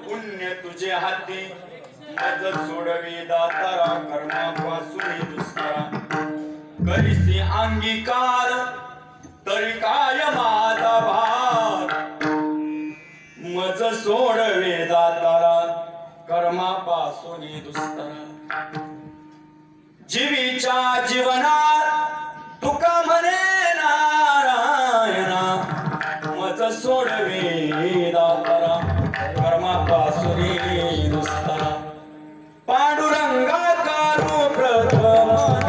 पुण्य तुझे हाती मज सोडवी दातारा कर्मापासून दुसरा करीसी अंगीकार तरी काय माझा भार मज सोडवे दातारा कर्मापासून दुसरा जीवीच्या जीवनात तुका म्हणे नारायणा मज सोडवे दातारा कर्मापासून दुसरा पांडुरंगा करू प्रथम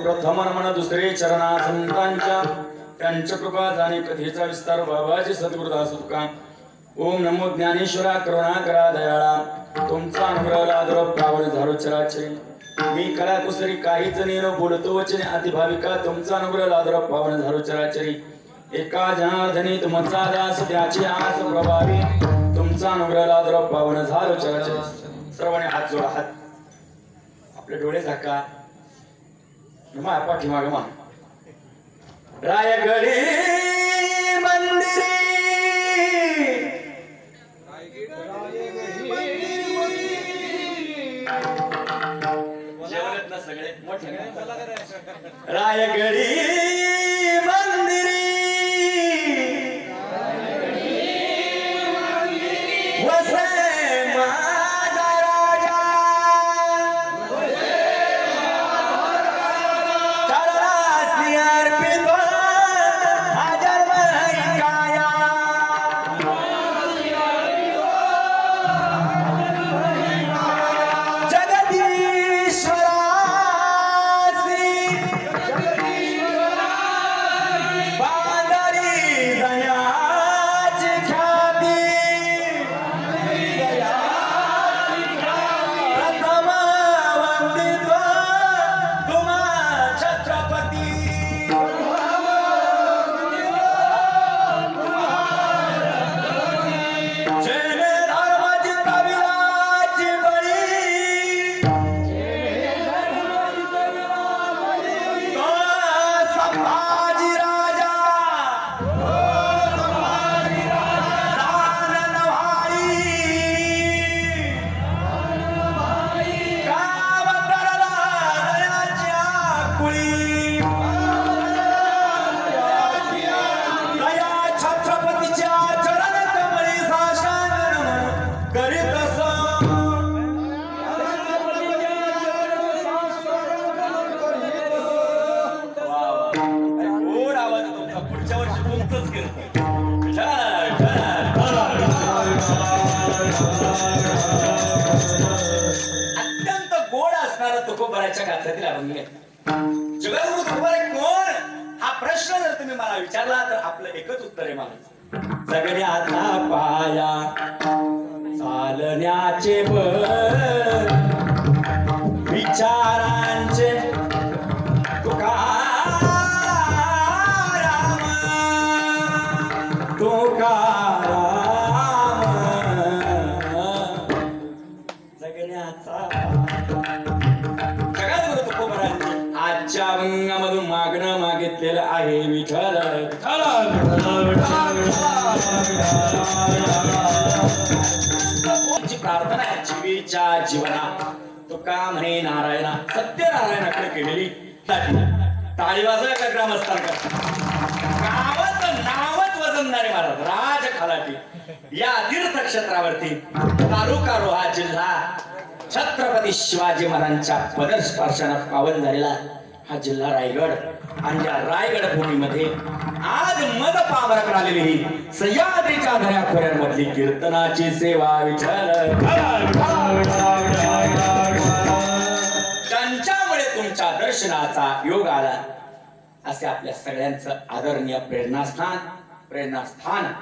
प्रथम नमन दुसरे चरणा संतांच्या त्यांच्या कृपा जाणे कथेचा विस्तार बाबाजी सद्गुरुदास तुका ओम नमो ज्ञानेश्वरा करुणा करा दयाळा तुमचा अनुग्रह लादर पावन झालो चराचरी मी कला कुसरी काहीच नेनो बोलतो वचने अतिभाविका तुमचा अनुग्रह लादर पावन झालो चराचरी एका जनार्दनी तुमचा दास त्याची आस प्रभावी तुमचा अनुग्रह लादर पावन झालो चराचरी सर्वांनी हात जोडा हात आपले डोळे झाका नमा पाठीमागे मा रायगडी मंदिरी जेवणात ना सगळे मोठे रायगडी मंदिरी वसे तुकोबाराच्या गाथ्यातील अभंग आहे. जगद्गुरु तुकोबारा कोण हा प्रश्न जर तुम्ही मला विचारला तर आपलं एकच उत्तर आहे मला जगण्याचा पाया चालण्याचे बळ विचारांचे तुकाराम जगण्याचा जगद्गुरु तुकोबारायांनी आजच्या अभंगामधून मागणं मागितलेलं आहे विठ्ठल प्रार्थना आहे जीवेच्या जीवना तुका म्हणे नारायणा सत्यनारायणाकडे केलेली टाळी वाजवा का ग्रामस्थांकडे गावाचं नावच वजनदारे महाराज राज खलाटी या तीर्थक्षेत्रावरती तालुका रोहा जिल्हा छत्रपती शिवाजी महाराजांच्या पदस्पर्शाने पावन झालेला हा जिल्हा रायगड आणि या रायगड भूमीमध्ये आज मद पामरक आलेली ही सह्याद्रीच्या दऱ्या खोऱ्यांमधली कीर्तनाची सेवा विठ्ठल ज्यांच्यामुळे तुमच्या दर्शनाचा योग आला असे आपल्या सगळ्यांचं आदरणीय प्रेरणास्थान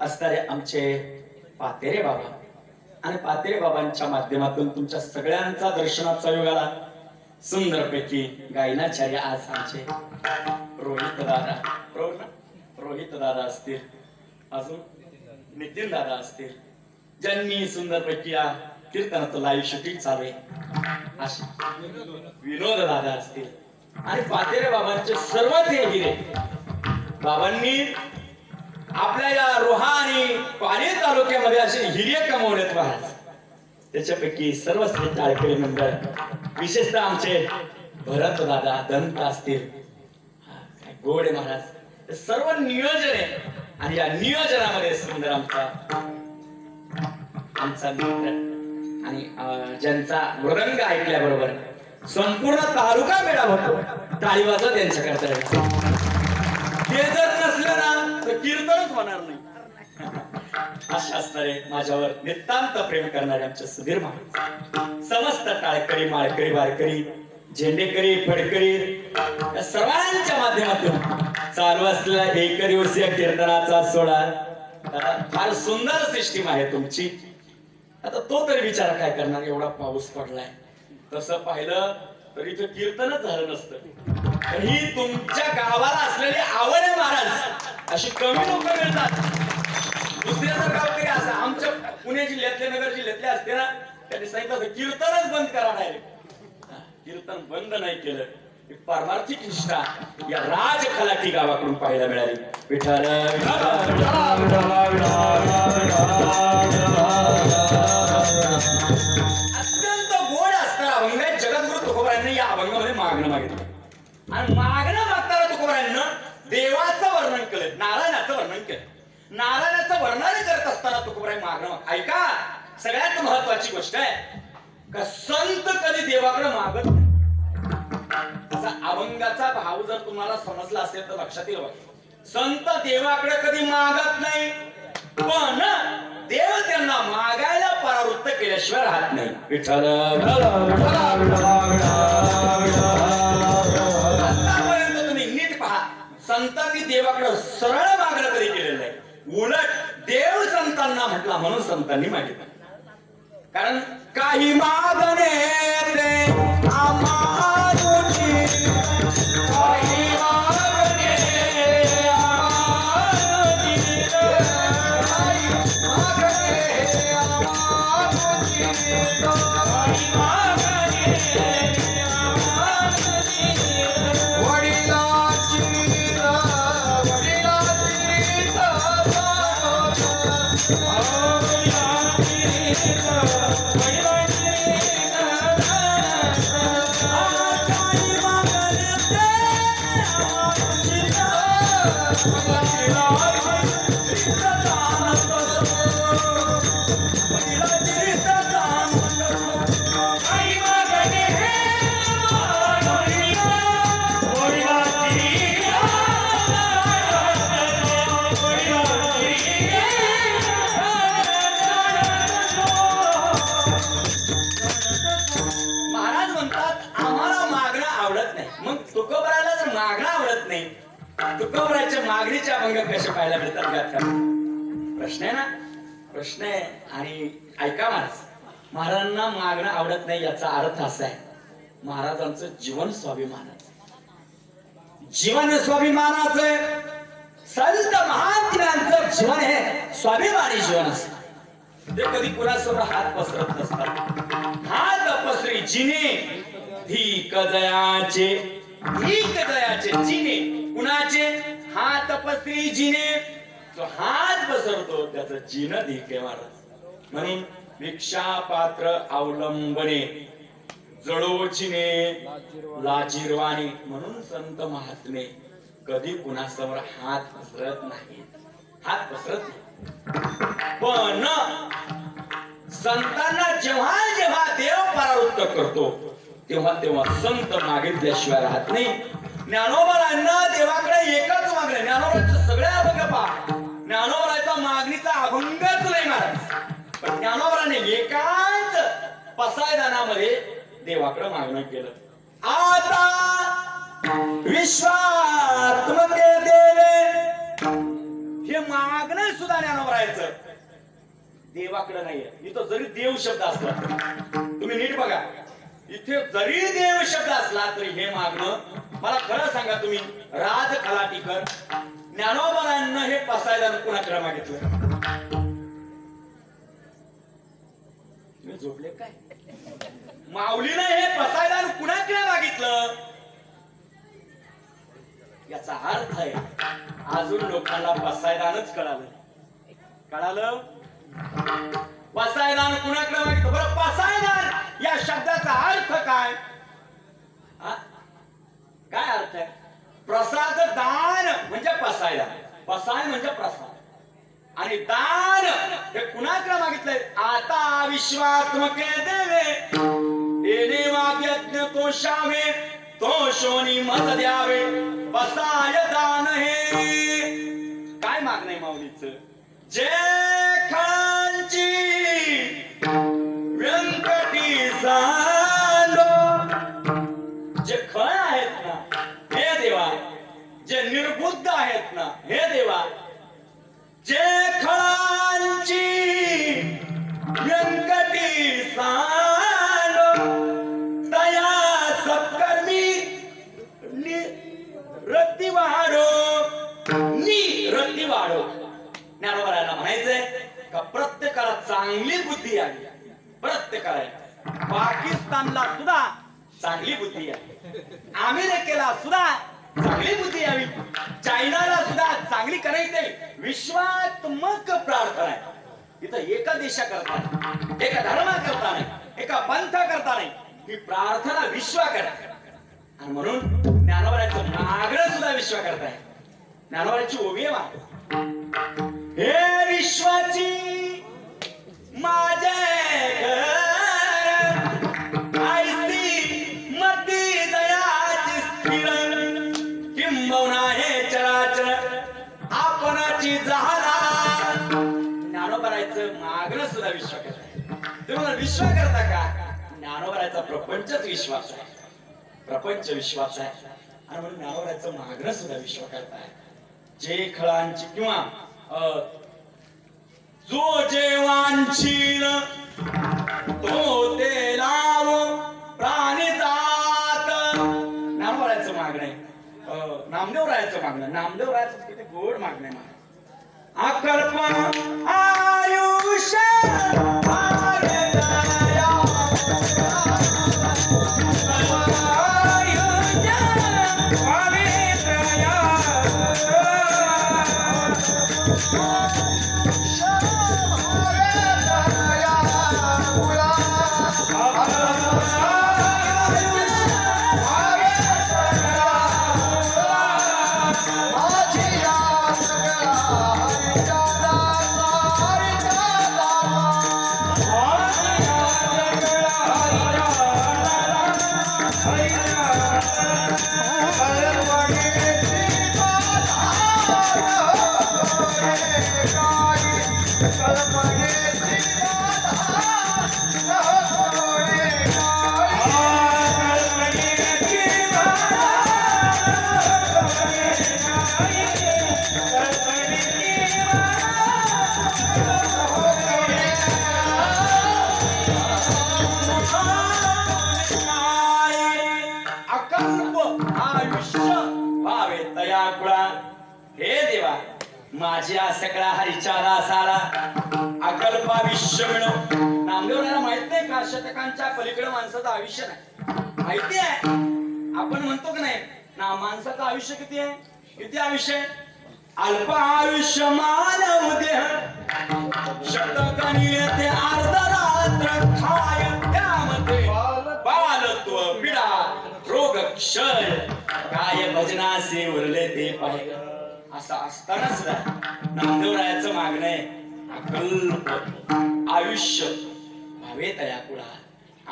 असणारे आमचे पातेरे बाबा आणि पातेरे बाबांच्या माध्यमातून तुमच्या सगळ्यांचा दर्शनाचा योग आला सुंदरपैकी गायनाचार्य आज आमचे रोहित दादा असतील अजून नितीन दादा असतील ज्यांनी सुंदरपैकी या कीर्तनाचं लाईव्ह शूटिंग चालू आहे असे विनोद दादा असतील आणि पातेरे बाबांचे सर्वच हे हिरे बाबांनी आपल्या या रोहा आणि पाणी तालुक्यामध्ये असे हिरे कमवलेत महाराज त्याच्यापैकी सर्वच टाळकरी मंडळ विशेषतः आमचे भरत दादा दंत असतील गोडे महाराज सर्व नियोजन आहे आणि या नियोजनामध्ये सुंदर आमचा मित्र आणि ज्यांचा मृदंग ऐकल्याबरोबर संपूर्ण तालुका मेळा होतो टाळी वाजवा त्यांच्याकरता ते जर नसलं ना तर कीर्तनच होणार नाही अशा असणारे माझ्यावर नितांत प्रेम करणारे आमचे सुधीर महाराज समस्त टाळकरी माळकरी वारकरी झेंडेकरी फडकरी या सर्वांच्या माध्यमातून चालू असलेला एक दिवसीय कीर्तनाचा सोहळा फार सुंदर सिस्टीम आहे तुमची आता तो तरी विचार काय करणार एवढा पाऊस पडलाय तसं पाहिलं तर इथं कीर्तनच झालं नसतं पण ही तुमच्या गावाला असलेली आवड आहे महाराज अशी कमी लोक मिळतात दुसऱ्या जर गावकरी असं आमच्या पुणे जिल्ह्यातले नगर जिल्ह्यातले असते ना त्यांनी सांगितलं कीर्तनच बंद करा डायरेक्ट कीर्तन बंद नाही केलं पारमार्थिक निष्ठा या राज खलाटी गावाकडून पाहायला मिळाली विठ्ठल अत्यंत गोड असणारा अभंग आहे जगद्गुरु तुकोबारायांनी या अभंगामध्ये मागणं मागितलं आणि मागणं मागताना तुकोबारायांना देवाचं वर्णन केलं नारायणाचं वर्णन केलं नारायणाचं वर्णन करत असताना तुकोबाराय मागणं ऐका सगळ्यात महत्वाची गोष्ट आहे का संत कधी देवाकडे मागत नाही असा अभंगाचा भाव जर तुम्हाला समजला असेल तर लक्षात येईल संत देवाकडे कधी मागत नाही पण देव त्यांना मागायला परावृत्त केल्याशिवाय राहत नाही विठ्ठल आतापर्यंत तुम्ही नीट पहा संतांनी देवाकडे सरळ मागणं कधी केलेलं नाही उलट देव संतांना म्हटला म्हणून संतांनी मागितलं कारण काही मागणे ते आम्हाची काही मागणे आम्हाची काही मागणे आम्हाची काही मागणे आम्हाची वडिलाची तुकोबाराच्या मागणीच्या अभंग कसे पाहायला मिळतात प्रश्न आहे ना प्रश्न आहे आणि ऐका महाराजांना मागणं आवडत नाही याचा अर्थ असा आहे महाराजांचं जीवन स्वाभिमानाचं जीवन स्वाभिमानाचं संत महात्म्यांचं जीवन हे स्वाभिमानी जीवन असतं ते कधी कुणासमोर हात पसरत नसतात हात पसरी जिने धीक जयाचे जिने कुणाचे हात पसरी जिने जो हात पसरतो त्याचं जिन धीक आहे महाराज म्हणून भिक्षा पात्र अवलंबने जडोचिने लाजिरवाने म्हणून संत महात्मे कधी कुणासमोर हात पसरत नाही पण संतांना जेव्हा जेव्हा देव परावृत्त करतो तेव्हा तेव्हा संत मागितल्याशिवाय राहत नाही ज्ञानोबांना देवाकडे एकच मागणं ज्ञानोबाच्या सगळ्या अभंग पहा ज्ञानोबाच्या मागणीचा अभंगच नाही महाराज पण ज्ञानोबाने एकाच पसायदानामध्ये देवाकडे मागणं केलं आता विश्वात्मके देवे हे मागणं सुद्धा ज्ञानोबाचं देवाकडे नाहीये इथं जरी देव शब्द असला तुम्ही नीट बघा इथे जरी देव शब्द असला तरी हे मागणं मला खरं सांगा तुम्ही राज खलाटीकर ज्ञानोबांना हे पसायदान कुणाकडे मागितलं तुम्ही झोपले काय माऊलीनं हे पसायदान कुणाकडे मागितलं याचा अर्थ आहे अजून लोकांना पसायदानच कळालं पसायदान कुणाकडे मागितलं बरं पसायदान या शब्दाचा अर्थ काय काय अर्थ आहे प्रसाद दान म्हणजे पसायदान पसाय म्हणजे प्रसाद आणि दान हे कुणाकडे मागितलंय आता विश्वात्मके देवे येणे वाग्यज्ञ तो शावे तो शोनी मत द्यावे पसाय दान हे काय मागणं आहे माऊलीचं जे खांची व्यंकटी सांडो जे खळ आहेत ना हे देवा जे निर्बुद्ध आहेत ना हे देवा जे खळांची व्यंकटी सांडो तया सत्कर्मी रत्ती वाढो रत्ती वाढो ज्ञानोबांना म्हणायचंय का प्रत्येकाला चांगली बुद्धी आहे प्रत्येकाला पाकिस्तानला सुद्धा चांगली बुद्धी आहे अमेरिकेला सुद्धा चांगली बुद्धी यावी चायनाला सुद्धा चांगली करायची विश्वात्मक प्रार्थना आहे इथं एका देशाकरता नाही एका धर्माकरता नाही एका पंथाकरता नाही ही प्रार्थना विश्व करा आणि म्हणून ज्ञानोबांचं मागणं सुद्धा विश्व करताय ज्ञानोबांची ओवी आहे हे विश्वाची माझे घर आयसी मती दयाची स्थिर किंबहुना हे चराचर आपणाची झाला ज्ञानोबांचं मागणं सुद्धा विश्व करताय तुम्हाला विश्व करता का ज्ञानोबांचा प्रपंचच विश्वास आहे प्रपंच विश्वास आहे आणि म्हणून ज्ञानोबांचं मागणं सुद्धा विश्व करताय जे खळांची किंवा जो जेवांशील तो ते लाव प्राणी जात नामदेवरायचं मागणं आहे नामदेवरायचं मागणं नामदेवरायचं किती गोड मागणं आहे अकल्प आयुष्य माझ्या सगळा हरिचारा सारा अकल्पा विश्व मिळो. नामदेवराला माहित नाही का शतकांच्या पलीकडे माणसाचं आयुष्य नाही. माहिती आहे आपण म्हणतो की नाही ना माणसाचं आयुष्य किती आहे. किती आयुष्य. अल्प आयुष्य मानव देह शतकानी ते अर्धरात्र खाय त्यामध्ये बालत्व पिडा रोग क्षय काय भजनासे उरले ते पाहिजे. असं असताना सुद्धा नामदेवरायाचं मागणं आहे अकल्प आयुष्य भावे तया कुळा.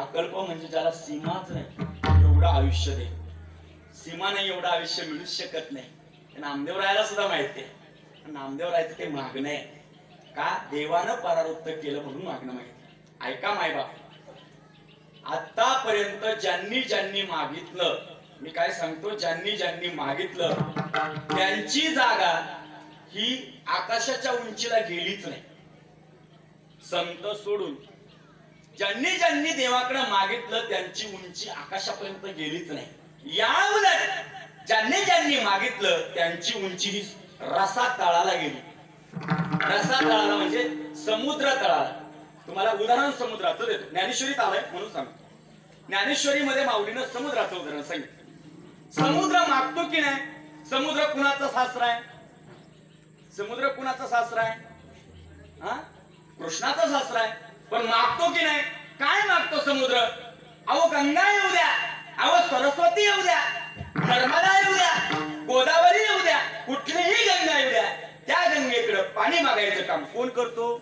अकल्प म्हणजे ज्याला सीमाच नाही एवढं आयुष्य दे. सीमा नाही एवढं आयुष्य मिळू शकत नाही. नामदेवरायाला सुद्धा माहिती आहे. नामदेवरायाचं ते मागणं आहे का देवानं परावृत्त केलं म्हणून मागणं माहिती. ऐका मायबाप आतापर्यंत ज्यांनी ज्यांनी मागितलं मी काय सांगतो ज्यांनी ज्यांनी मागितलं त्यांची जागा ही आकाशाच्या उंचीला गेलीच नाही. संत सोडून ज्यांनी ज्यांनी देवाकडे मागितलं त्यांची उंची आकाशापर्यंत गेलीच नाही. याउलट ज्यांनी ज्यांनी मागितलं त्यांची उंची ही रसा तळाला गेली. रसा तळाला म्हणजे समुद्र तळाला. तुम्हाला उदाहरण समुद्राचं देतो. ज्ञानेश्वरीत आलंय म्हणून सांगतो. ज्ञानेश्वरी मध्ये माऊलीनं समुद्राचं उदाहरण सांगितलं. समुद्र मागतो की नाही. समुद्र कुणाचा सासरा आहे. समुद्र कुणाचा सासरा आहे. हा कृष्णाचा सासरा आहे. पण मागतो की नाही. काय मागतो समुद्र. अहो गंगा येऊ द्या. अहो सरस्वती येऊ द्या. नर्मदा येऊ द्या. गोदावरी येऊ द्या. कुठलीही गंगा येऊ द्या. त्या गंगेकडे पाणी मागायचं काम कोण करतो.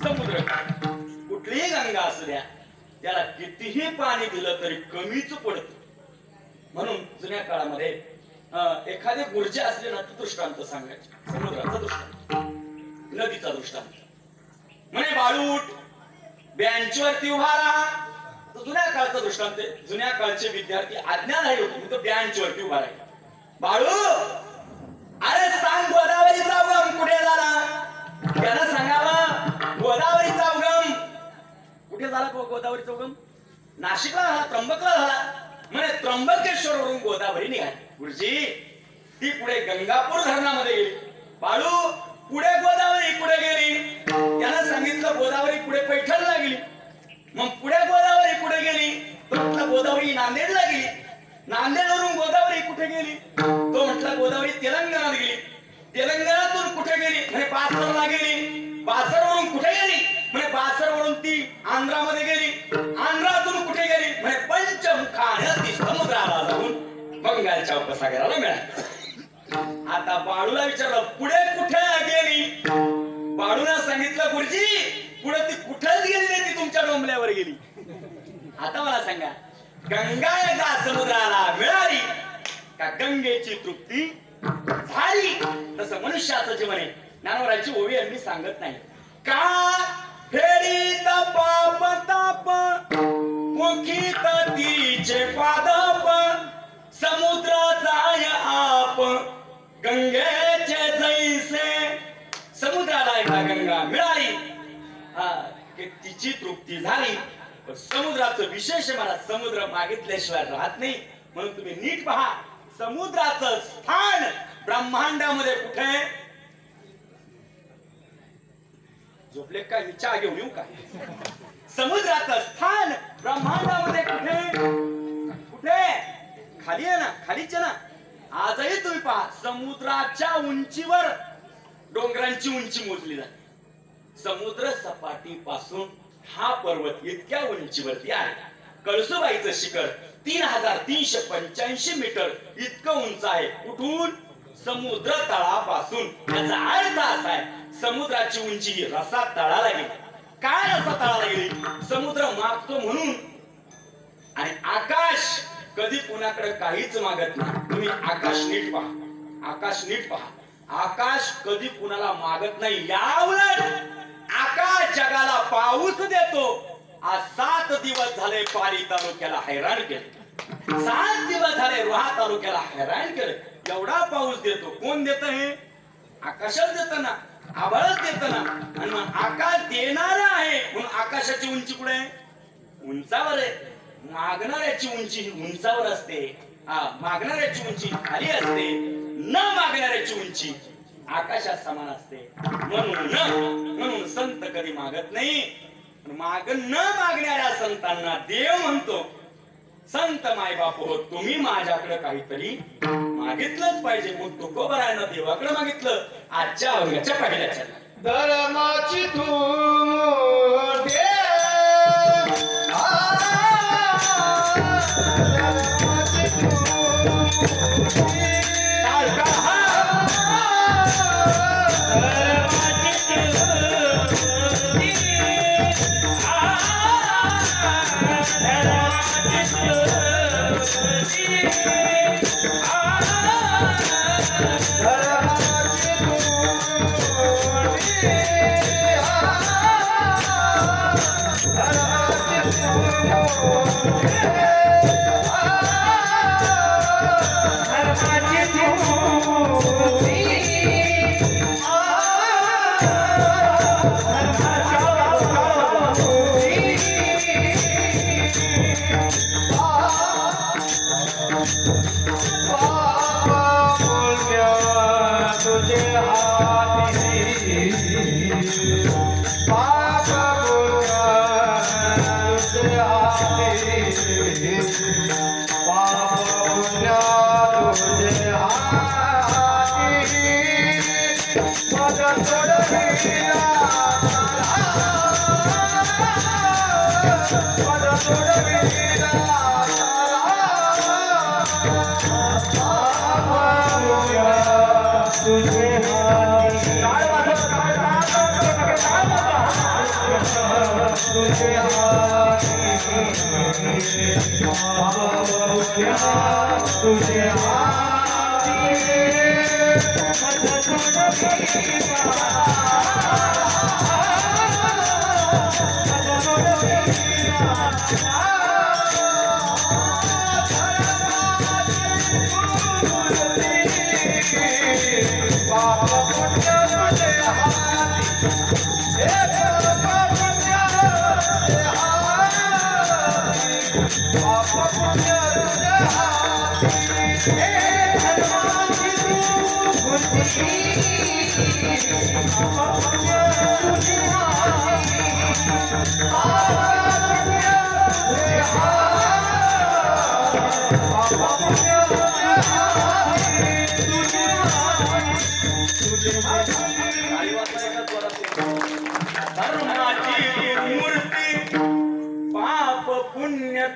समुद्र. कुठलीही गंगा असू द्या त्याला कितीही पाणी दिलं तरी कमीच पडतं. म्हणून जुन्या काळामध्ये एखादे गुर्जे असले ना दृष्टांत सांगायचे. समुद्राचा दृष्टांत नदीचा दृष्टांत म्हणे बाळूट बेंचवरती उभा राहा. जुन्या काळचा दृष्टांत. जुन्या काळचे विद्यार्थी अज्ञान आहे होते बेंचवरती उभा राहिले. बाळू अरे सांग गोदावरीचा उगम कुठे झाला. त्याला सांगावं गोदावरीचा उगम कुठे झाला. गोदावरीचा उगम नाशिकला झाला. त्र्यंबकला झाला. म्हणे त्र्यंबकेश्वर वरून गोदावरी निघाली. गुरुजी ती पुढे गंगापूर धरणामध्ये गेली. बाळू पुढे गोदावरी कुठे गेली. त्याला सांगितलं गोदावरी पुढे पैठणला गेली. मग पुढे गोदावरी कुठे गेली. तो म्हटला गोदावरी नांदेडला गेली. नांदेडवरून गोदावरी कुठे गेली. तो म्हटला गोदावरी तेलंगणात गेली. तेलंगणातून कुठे गेली. म्हणे बासरला गेली. बासरवरून कुठे गेली. म्हणे बासरवरून ती आंध्रामध्ये गेली. आंध्रातून कुठे गेली. म्हणे पंचमुखाने ती समुद्राला जाऊन बंगालच्या उपसागराला मिळाली. आता बाळूला विचारलं पुढे कुठे गेली. बाळूला सांगितलं गुरुजी पुढे ती कुठेच गेली नाही. ती तुमच्या डोंबल्यावर गेली. आता मला सांगा गंगा एकदा समुद्राला मिळाली का गंगेची तृप्ती झाली. तसं मनुष्याचं जीवन आहे. ज्ञानोबराची ओवी यांनी सांगत नाही का फेरीत पाप ताप मुखीत तिचे पादप समुद्र जाय आप गंगेचे जैसे. समुद्राला एकदा गंगा मिळाली की तिची तृप्ती झाली. पण समुद्राचं विशेष मला समुद्र मागितल्याशिवाय राहत नाही. म्हणून तुम्ही नीट पहा समुद्राचं स्थान ब्रह्मांडामध्ये कुठे. झोपले काय मी चहा घेऊन येऊ काय. समुद्राचं स्थान ब्रह्मांडामध्ये कुठे. कुठे खाली आहे ना. खालीच आहे ना. आजही तुम्ही पहा समुद्राच्या उंचीवर डोंगरांची उंची मोजली जाते. समुद्र सपाटीपासून हा पर्वत इतक्या उंचीवरती आहे. कळसुबाईचं शिखर 3385 मीटर इतकं उंच आहे. कुठून समुद्र तळापासून. याचा अर्थ असा आहे समुद्राची उंची ही रसा तळाला गेली. काय रसा तळाला गेली. समुद्र मागतो म्हणून. आणि आकाश कधी कोणाकडे काहीच मागत नाही. तुम्ही आकाश नीट पहा. आकाश नीट पहा. आकाश कधी कुणाला मागत नाही. याउलट आकाश जगाला पाऊस देतो. आज 7 दिवस झाले पाली तालुक्याला हैराण केले. 7 दिवस झाले रोहा तालुक्याला हैराण केले. एवढा पाऊस देतो. कोण देत हे. आकाशच देत ना. आभाळच देत ना. आणि मग आकाश देणार आहे म्हणून आकाशाची उंची कुठे आहे. उंचावर आहे. मागणाऱ्याची उंची उंचावर असते. मागणाऱ्याची उंची खाली असते. न मागणाऱ्याची उंची आकाशात समान असते. म्हणून संत कधी मागत नाही. न मागणाऱ्या संतांना देव म्हणतो. संत मायबाप हो, तुम्ही माझ्याकडे काहीतरी मागितलंच पाहिजे. मग तुकोबरायनं देवाकडे मागितलं. आजच्या अभंगाच्या पहिल्या चरणात धर्माची तू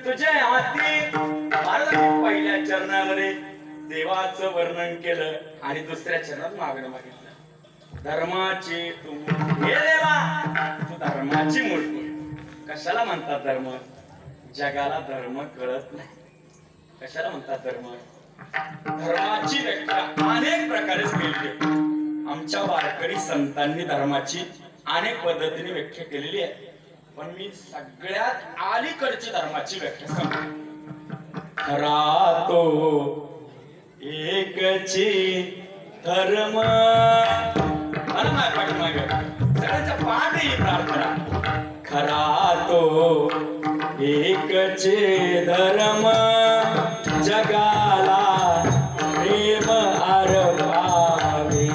तुझे हाती. पहिल्या चरणामध्ये देवाचं वर्णन केलं आणि दुसऱ्या चरणात मागणं मागितलं. धर्माची तू हे देवा, तू धर्माची मूर्ती. कशाला म्हणतात धर्म? जगाला धर्म कळत नाही. कशाला म्हणतात धर्म? धर्माची व्याख्या अनेक प्रकारे केली. आमच्या वारकरी संतांनी धर्माची अनेक पद्धतीने व्याख्या केलेली आहे. पण मी सगळ्यात अलीकडची धर्माची व्याख्या सांगतो. खरा तो एकची धर्म. पाठीमाग सगळ्यांच्या पाठ ही प्रार्थना. खरा तो एकचे धर्म, जगाला प्रेम आरभावे.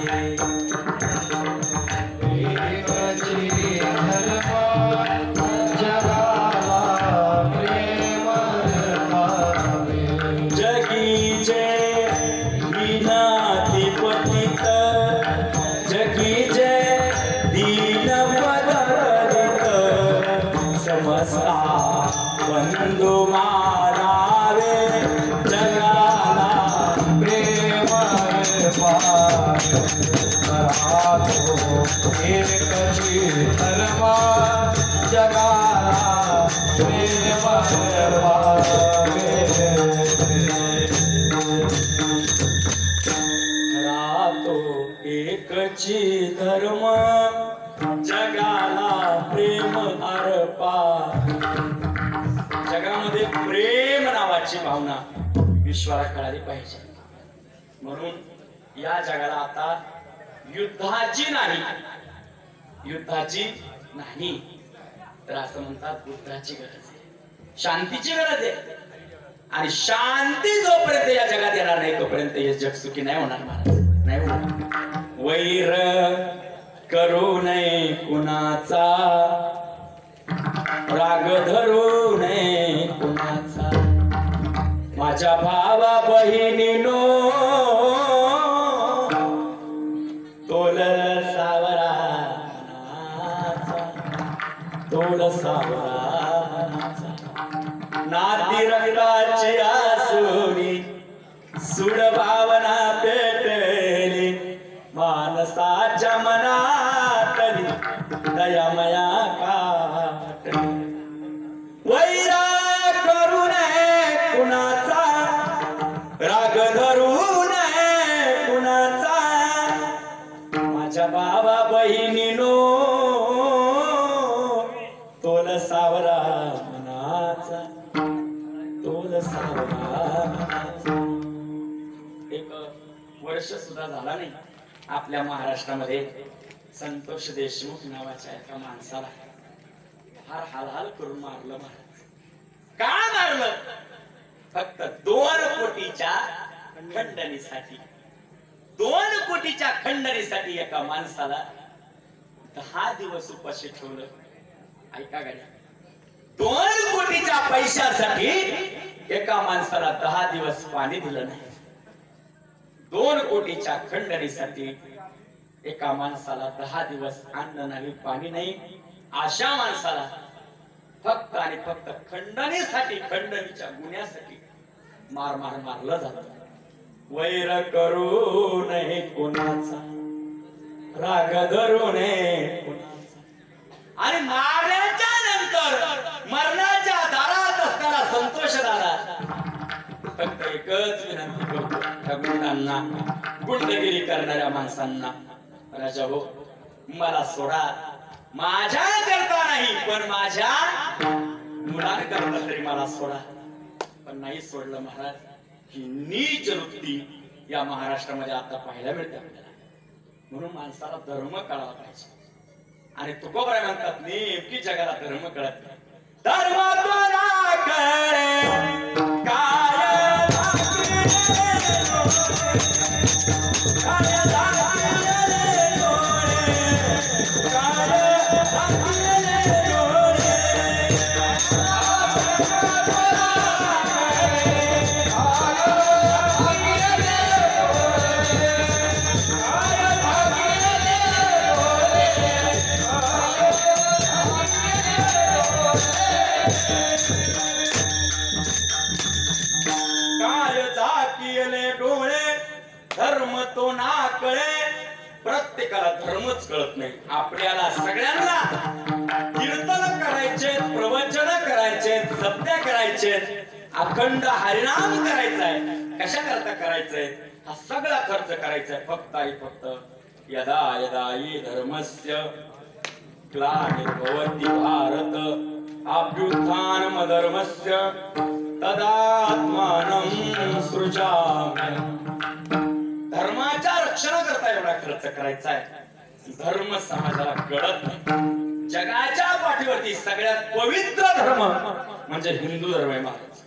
बंधु मारावे जगाला प्रेम एकची धर्म, जगाला प्रेम एकची धर्म, जगाला प्रेम अर्पा. जगामध्ये प्रेम नावाची भावना विश्वाला कळाली पाहिजे. म्हणून या जगाला आता युद्धाची नाही तर असं म्हणतात बुद्धाची गरज आहे, शांतीची गरज आहे. आणि शांती जोपर्यंत या जगात येणार नाही तोपर्यंत हे जग सुखी नाही होणार महाराज, नाही होणार. वैर करू नये कुणाचा, राग धरू नये कुणाचा. माझ्या भावा बहिणीनो तोल सावरा तोल सावरा. नाती रंगाची आसुरी सुड भावना पेटली, मानसाच्या मनातली दयामया काटली. वैरा करू नये कुणाचा, राग धरू नये कुणाचा. माझ्या भावा बहिणीनो तोल सावरा मनाचा, तोल सावरा मनाचा. एक वर्ष सुद्धा झाला नाही आपल्या महाराष्ट्रामध्ये संतोष देशमुख नावाच्या एका माणसाला फार हालहाल करून मारलं. महाराज का मारलं? फक्त 2 कोटीच्या खंडणीसाठी. 2 कोटीच्या खंडणीसाठी एका माणसाला 10 दिवस उपाशी ठेवलं. ऐका गाड्या, 2 कोटीच्या पैशासाठी एका माणसाला 10 दिवस पाणी दिलं नाही. 2 कोटीच्या खंडणीसाठी एका माणसाला 10 दिवस अन्न नाही, पाणी नाही. अशा माणसाला फक्त आणि फक्त खंडणीसाठी, खंडणीच्या गुन्ह्यासाठी मार मार मारलं जातं. वैर करू नये कोणाचा, राग धरू नये कोणाचा. आणि मारण्याच्या नंतर मरणाच्या दारात असताना संतोष दादा फक्त एकच विनंती करतो त्या गुंडांना, गुंडगिरी करणाऱ्या माणसांना, राजा हो मला सोडा. माझ्या करता नाही पण माझ्या मुलांकरता तरी मला सोडा. पण नाही सोडलं महाराज. ही नीच वृत्ती या महाराष्ट्रामध्ये आता पाहायला मिळते आपल्याला. म्हणून माणसाला धर्म कळाला पाहिजे. आणि तुकोबाराय म्हणतात नेमकी जगाला धर्म कळत नाही. धर्म तुला कळे काय धर्म तो ना कळे. प्रत्येकाला धर्मच कळत नाही. आपल्याला सगळ्यांना कीर्तन करायचे, प्रवचन करायचे, सत्य करायचे, अखंड हरिनाम करायचंय. कशा करता करायचंय? हा सगळा खर्च करायचाय फक्त आणि फक्त यदा यदा हि धर्मस्य ग्लानिर्भवति भारत अभ्युत्थानम धर्मस्य तदात्मानं सृजाम्यहम्. धर्माच्या रक्षणाकरता एवढा खर्च करायचा आहे. धर्म समाजाला कळत नाही. जगाच्या पाठीवरती सगळ्यात पवित्र धर्म म्हणजे हिंदू धर्म आहे महाराज.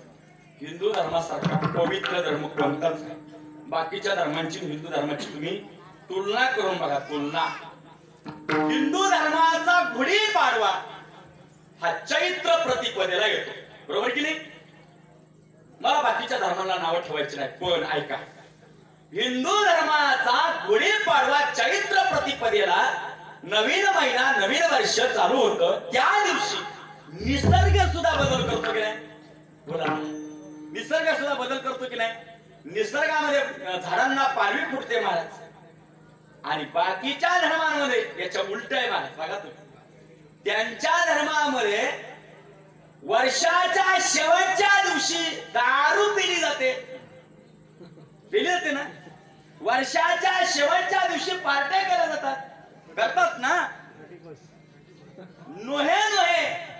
हिंदू धर्मासारखा पवित्र धर्म कोणताच नाही. बाकीच्या धर्मांची हिंदू धर्माची तुम्ही तुलना करून बघा. तुलना. हिंदू धर्माचा गुढीपाडवा हा चैत्र प्रतिपदेला येतो. बरोबर की नाही? मला बाकीच्या धर्मांना नाव ठेवायची नाही पण ऐका, हिंदू धर्माचा गुढीपाडवा चैत्र प्रतिपदेला नवीन महिना नवीन वर्ष चालू होतं. त्या दिवशी निसर्ग सुद्धा बदल करतो की नाही? बोला. निसर्ग सुद्धा बदल करतो की नाही? निसर्गामध्ये झाडांना पालवी फुटते महाराज. आणि बाकीच्या धर्मांमध्ये याच्या उलट आहे महाराज. बघा तुम्ही, त्यांच्या धर्मामध्ये वर्षाच्या शेवटच्या दिवशी दारू पिली जाते. पिली जाते ना? वर्षाच्या शेवटच्या दिवशी पार्ट्या केल्या जातात. करतात ना? नोहे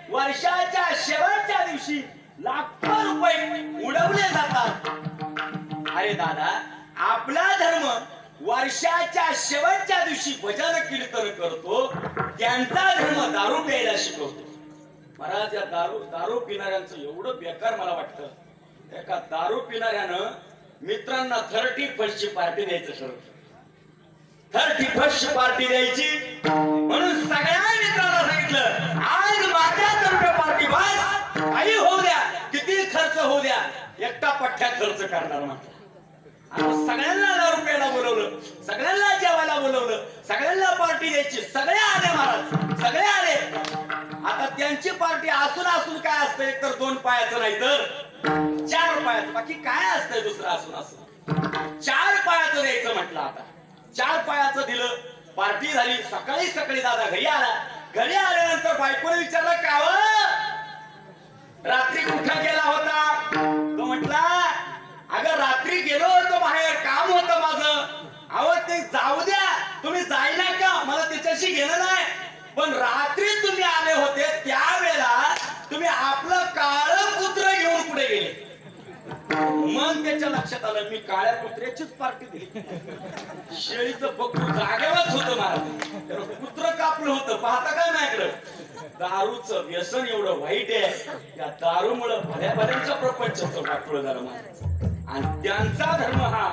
वर्षाच्या शेवटच्या दिवशी लाखो रुपये उडवले जातात. अरे दादा, आपला धर्म वर्षाच्या शेवटच्या दिवशी भजन कीर्तन करतो. त्यांचा धर्म दारू प्यायला शिकवतो. महाराज, या दारू पिणाऱ्यांचं एवढं बेकार मला वाटतं. एका दारू पिणाऱ्यानं मित्रांना 31st पार्टी द्यायचं ठरवलं. फर्स्ट पार्टी द्यायची म्हणून सगळ्या मित्रांना सांगितलं आज माझ्यातर्फे पार्टी बस काही होऊ द्या किती खर्च होऊ द्या एकटा पठ्ठ्या खर्च करणार म्हटलं आणि सगळ्यांना 10 रुपयाला बोलवलं सगळ्यांना जेवायला बोलवलं सगळ्यांना पार्टी द्यायची सगळे आले महाराज सगळे आले आता त्यांची पार्टी असून काय असतं एक तर 2 पायाचं नाही तर 4 पायाचं बाकी काय असतंय दुसरं असून 4 पायाचं द्यायचं म्हटलं आता 4 पायाचं दिलं पार्टी झाली सकाळी दादा घरी आला घरी आल्यानंतर बायकोने विचारलं का रात्री कुठं गेला होता तो म्हटला अगं रात्री गेलो होतो बाहेर काम होतं माझं अहो ते जाऊ द्या तुम्ही जायला का मला त्याच्याशी घेणं नाही पण रात्री तुम्ही आले होते त्यावेळेला तुम्ही आपलं काळं कुत्र घेऊन कुठे गेले मग त्याच्या लक्षात आलं मी काळ्या कुत्र्याचीच पार्टी दिली शेळीचं बकरू जागेवरच होतं महाराज कुत्र कापलं होतं पाहता काय माझ्याकडं दारूचं व्यसन एवढं वाईट आहे त्या दारूमुळे भल्या प्रपंचाचं वाटोळं झालं महाराज आणि त्यांचा धर्म हा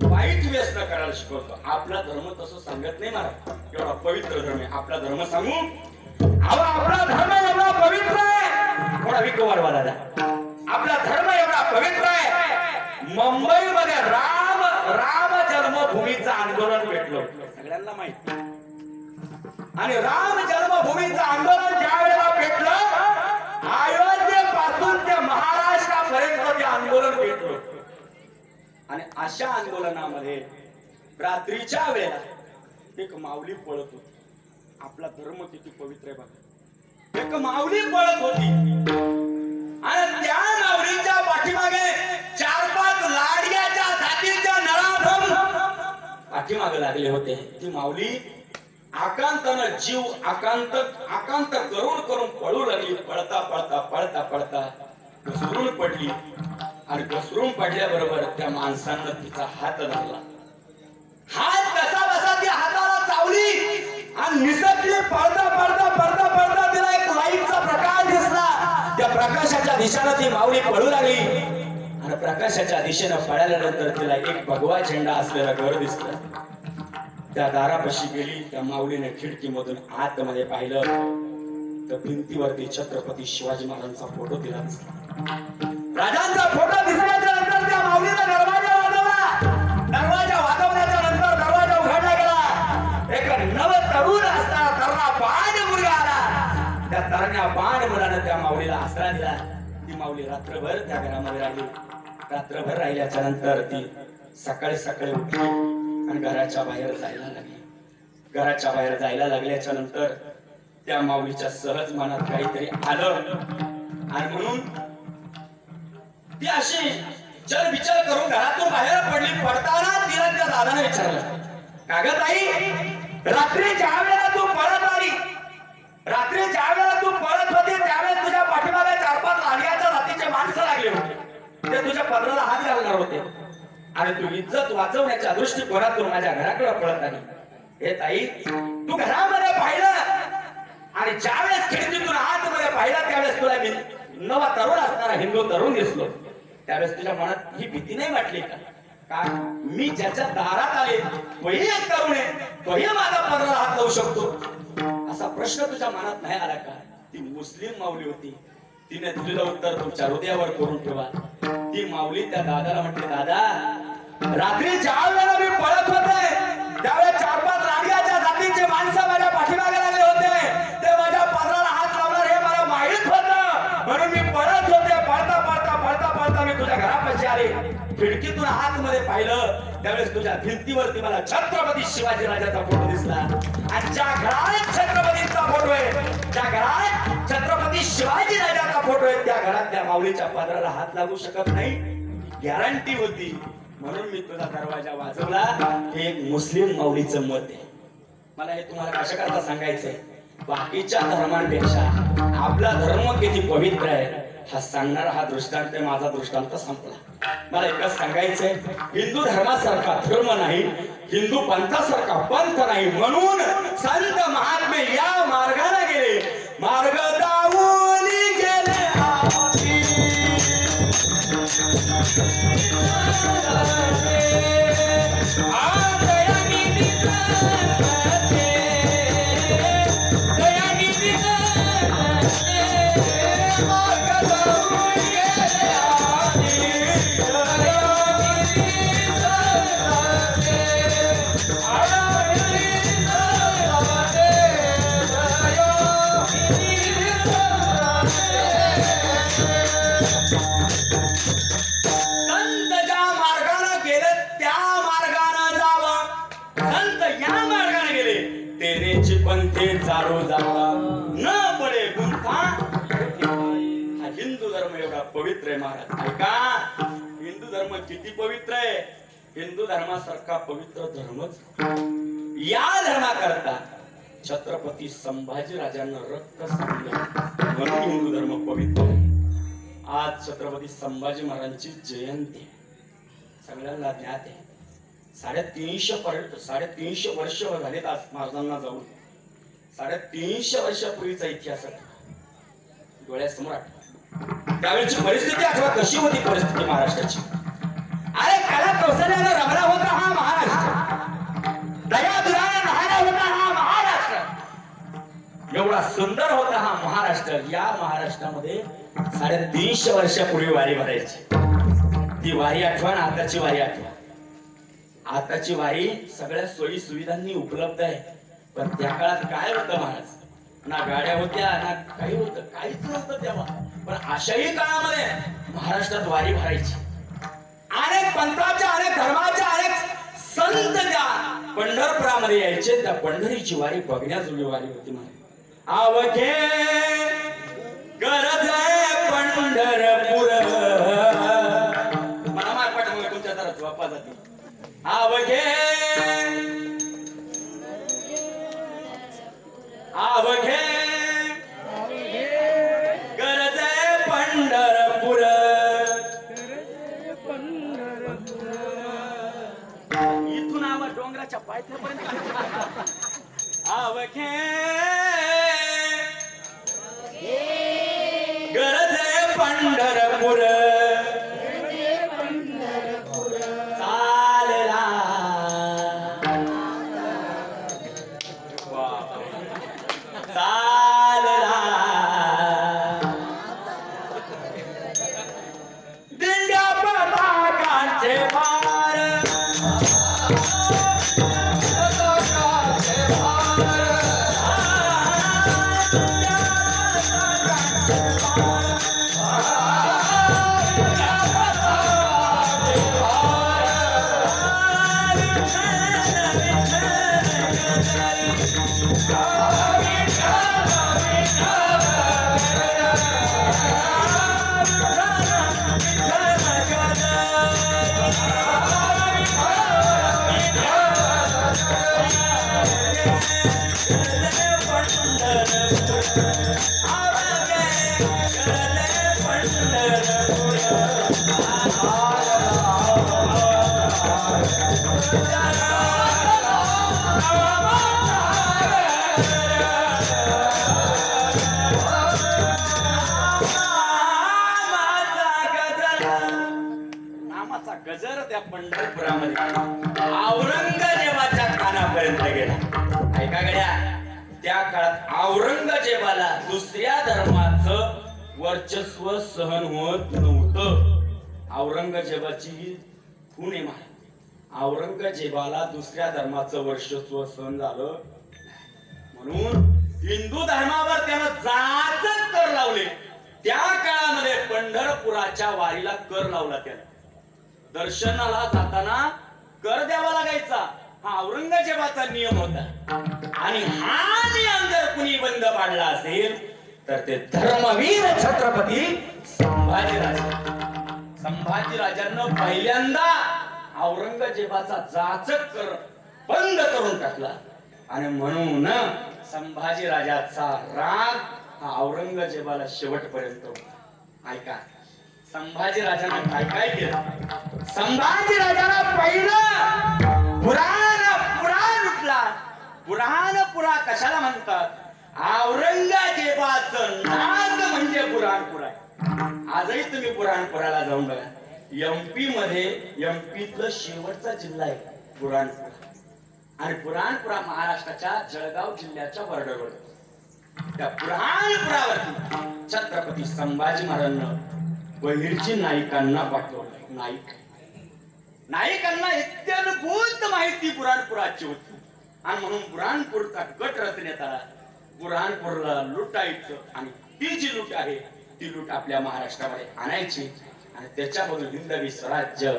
वाईट व्यसन करायला शिकवतो आपला धर्म तसं सांगत नाही महाराज एवढा पवित्र धर्म आहे आपला धर्म सांगू आपला धर्म एवढा पवित्र आहे थोडा विकोवाड वाला आपला धर्म एवढा पवित्र आहे मुंबईमध्ये राम जन्मभूमीचं आंदोलन भेटलं सगळ्यांना माहिती आणि राम जन्मभूमीचं आंदोलन ज्या वेळेला भेटलं अयोध्येपासून ते महाराष्ट्रापर्यंत ते आंदोलन भेटलं आणि अशा आंदोलनामध्ये रात्रीच्या वेळेला एक माऊली पळत होती आपला धर्म किती पवित्र आहे बघा एक माऊली पळत होती आणि त्या माऊलीच्या पाठीमागे 4-5 लाडग्याच्या जातीच्या नराधम पाठीमागे लागले होते ती माऊली आकांतानं जीव आकांत करून पळू लागली पळता घसरून पडली आणि घसरून पडल्याबरोबर त्या माणसानं तिचा हात धरला हात कसा बसा ती हाताला चावली आणि निसटली पडता तिला एक लाईटचा प्रकाश दिसला त्या प्रकाशाच्या दिशेने ती माऊली पळू लागली आणि प्रकाशाच्या दिशेने पळाल्यानंतर तिला एक भगवा झेंडा असलेला घर दिसलं त्या दारापाशी गेली त्या माऊलीने खिडकीमधून आतमध्ये पाहिलं तर भिंतीवरती छत्रपती शिवाजी महाराजांचा फोटो तिला दिसला राजांचा फोटो दिसल्याच्या नंतर त्या माऊलीने दरवाजा वाजवल्याच्या नंतर दरवाजा उघडला गेला एक नव तरुण असताना तरुणा बाण मुलगा आला त्या तरुण्या बाण मुलाने त्या माऊलीला आसरा दिला ती माऊली रात्रभर त्या घरामध्ये राहिली रात्रभर राहिल्याच्या नंतर ती सकाळी उठली आणि घराच्या बाहेर जायला लागल्याच्या नंतर त्या माऊलीच्या सहज मनात काहीतरी आलं आणि म्हणून ती अशी विचार करून घरातून बाहेर पडताना तिला त्या दादाने विचारलं कागद आई रात्री ज्या वेळेला तू पळत होती त्यावेळेस तुझ्या पाठीमागे 4-5 लाडग्याच्या जातीचे माणसं लागले होते ते तुझ्या पदराला हात घालणार होते आणि तू इज्जत वाचवण्याच्या दृष्टिकोनातून माझ्या घराकडे पळत आली हे ताई तू घरामध्ये पाहिलं आणि ज्यावेळेस खिडकीतून आतमध्ये पाहिलं त्यावेळेस तुला नवा तरुण असणारा हिंदू तरुण दिसलो त्यावेळेस तुझ्या मनात ही भीती नाही वाटली का मी ज्याच्या दारात आले तोही एक तरुण आहे तोही माझा पदराला हात लावू शकतो असा प्रश्न तुझ्या मनात नाही आला का ती मुस्लिम माऊली होती तिने दिलेलं उत्तर तुमच्या हृदयावर करून ठेवा ती माऊली त्या दादाला म्हटली दादा रात्री ज्या वेळेला मी पळत होते त्यावेळेस 4-5 लाडग्याच्या जातीचे माणसं माझ्या पाठीमागे लागले होते ते माझ्या पदराला हात लावणार हे मला माहित होतं म्हणून मी पळत होते पळता मी तुझ्या घरापाशी आले खिडकीतून आतमध्ये पाहिलं त्यावेळेस तुझ्या भिंतीवरती मला छत्रपती शिवाजी राजाचा फोटो दिसला आणि ज्या घरात छत्रपतींचा फोटो आहे ज्या घरात छत्रपती शिवाजी राजाचा फोटो आहे त्या घरात त्या माऊलीच्या पदराला हात लागू शकत नाही गॅरंटी होती म्हणून मी तुझा दरवाजा वाजवला हे एक मुस्लिम माऊलीचं मत आहे मला हे तुम्हाला कशा करता सांगायचंय बाकीच्या धर्मांपेक्षा आपला धर्म किती पवित्र आहे हा सांगणारा हा दृष्टांत माझा दृष्टांत संपला मला एकच सांगायचंय हिंदू धर्मासारखा धर्म नाही हिंदू पंथासारखा पंथ नाही म्हणून संत महात्मे या मार्गाने गेले मार्ग दावून गेले आप चालू झाला न पडे गुंता. हा हिंदू धर्म एवढा पवित्र आहे महाराज. ऐका, हिंदू धर्म किती पवित्र आहे. हिंदू धर्मासारखा पवित्र धर्मच या धर्माकरता छत्रपती संभाजी राजांना रक्त सांडलं म्हणून हिंदू धर्म पवित्र आहे. आज छत्रपती संभाजी महाराजांची जयंती सगळ्यांना ज्ञात आहे. 350 वर्ष झालेत आज महाराजांना जाऊन. 350 वर्षापूर्वीचा इतिहास डोळ्यासमोर आठवा. त्यावेळची परिस्थिती आठवा. कशी होती परिस्थिती महाराष्ट्राची. अरे कला कौशल्याने रमला होता हा महाराष्ट्र. दया दुराने न्हायला होता हा महाराष्ट्र. एवढा सुंदर होता हा महाराष्ट्र. या महाराष्ट्रामध्ये 350 वर्षापूर्वी वारी भरायची. ती वारी आठवा ना आताची वारी आठवा. आताची वारी सगळ्या सोयी सुविधांनी उपलब्ध आहे. पण त्या काळात काय होतं महाराज. ना गाड्या होत्या ना काही होतं. काहीच नव्हतं तेव्हा. पण अशाही काळामध्ये महाराष्ट्रात वारी भरायची. अनेक पंथाच्या अनेक धर्माच्या अनेक संत त्या पंढरपुरामध्ये यायचे. त्या पंढरीची वारी बघण्याजोगी वारी होती महाराज. अवघे गरज पंढरपूर. मला मारपाट मग तुमच्या जरा वापा जाते. अवघे अवघे गरज पंढरपूर. इथून आवाज डोंगराच्या पायथ्यापर्यंत. अवघे गरज पंढरपूर. गजर त्या पंढरपुरामध्ये औरंगजेबाच्या कानापर्यंत गेला. ऐका गड्या, त्या काळात औरंगजेबाला दुसऱ्या धर्माचं वर्चस्व सहन होत नव्हतं. औरंगजेबाची खून आहे महाराज. औरंगजेबाला दुसऱ्या धर्माचं वर्चस्व सहन झालं म्हणून हिंदू धर्मावर त्यानं जाचक कर लावले. त्या काळामध्ये पंढरपुराच्या वारीला कर लावला. त्यानं दर्शनाला जाताना कर द्यावा लागायचा. हा औरंगजेबाचा नियम होता. आणि हा नियम जर कुणी बंद पाडला असेल तर ते धर्मवीर छत्रपती संभाजीराजे. संभाजीराजांना पहिल्यांदा औरंगजेबाचा जाचक कर बंद करून टाकला. आणि म्हणून संभाजीराजाचा राग हा औरंगजेबाला शेवटपर्यंत होता. ऐका, संभाजीराजांना काय काय केलं. संभाजीराजाला पहिलं पुराण उठला. पुरा कशाला म्हणतात. औरंगजेबाचं नाक म्हणजे पुराणपूर आहे. आजही तुम्ही पुराणपुराला जाऊन बघा. एमपी मध्ये एमपीतलं शेवटचा जिल्हा आहे पुराणपुरा. आणि पुराणपुरा महाराष्ट्राच्या जळगाव जिल्ह्याच्या बॉर्डरवर. त्या बुऱ्हाणपुरावरती छत्रपती संभाजी महाराजांना बहिर्जी नाईकांना पाठवलं. नाईकांना इत्यानुभूत माहिती बुऱ्हाणपुराची होती आणि म्हणून बुऱ्हाणपूरचा गट रचण्यात आला. बुऱ्हाणपूरला लुटायचं आणि ती जी लूट आहे ती लूट आपल्या महाराष्ट्रामध्ये आणायची आणि त्याच्यामधून हिंदवी स्वराज्य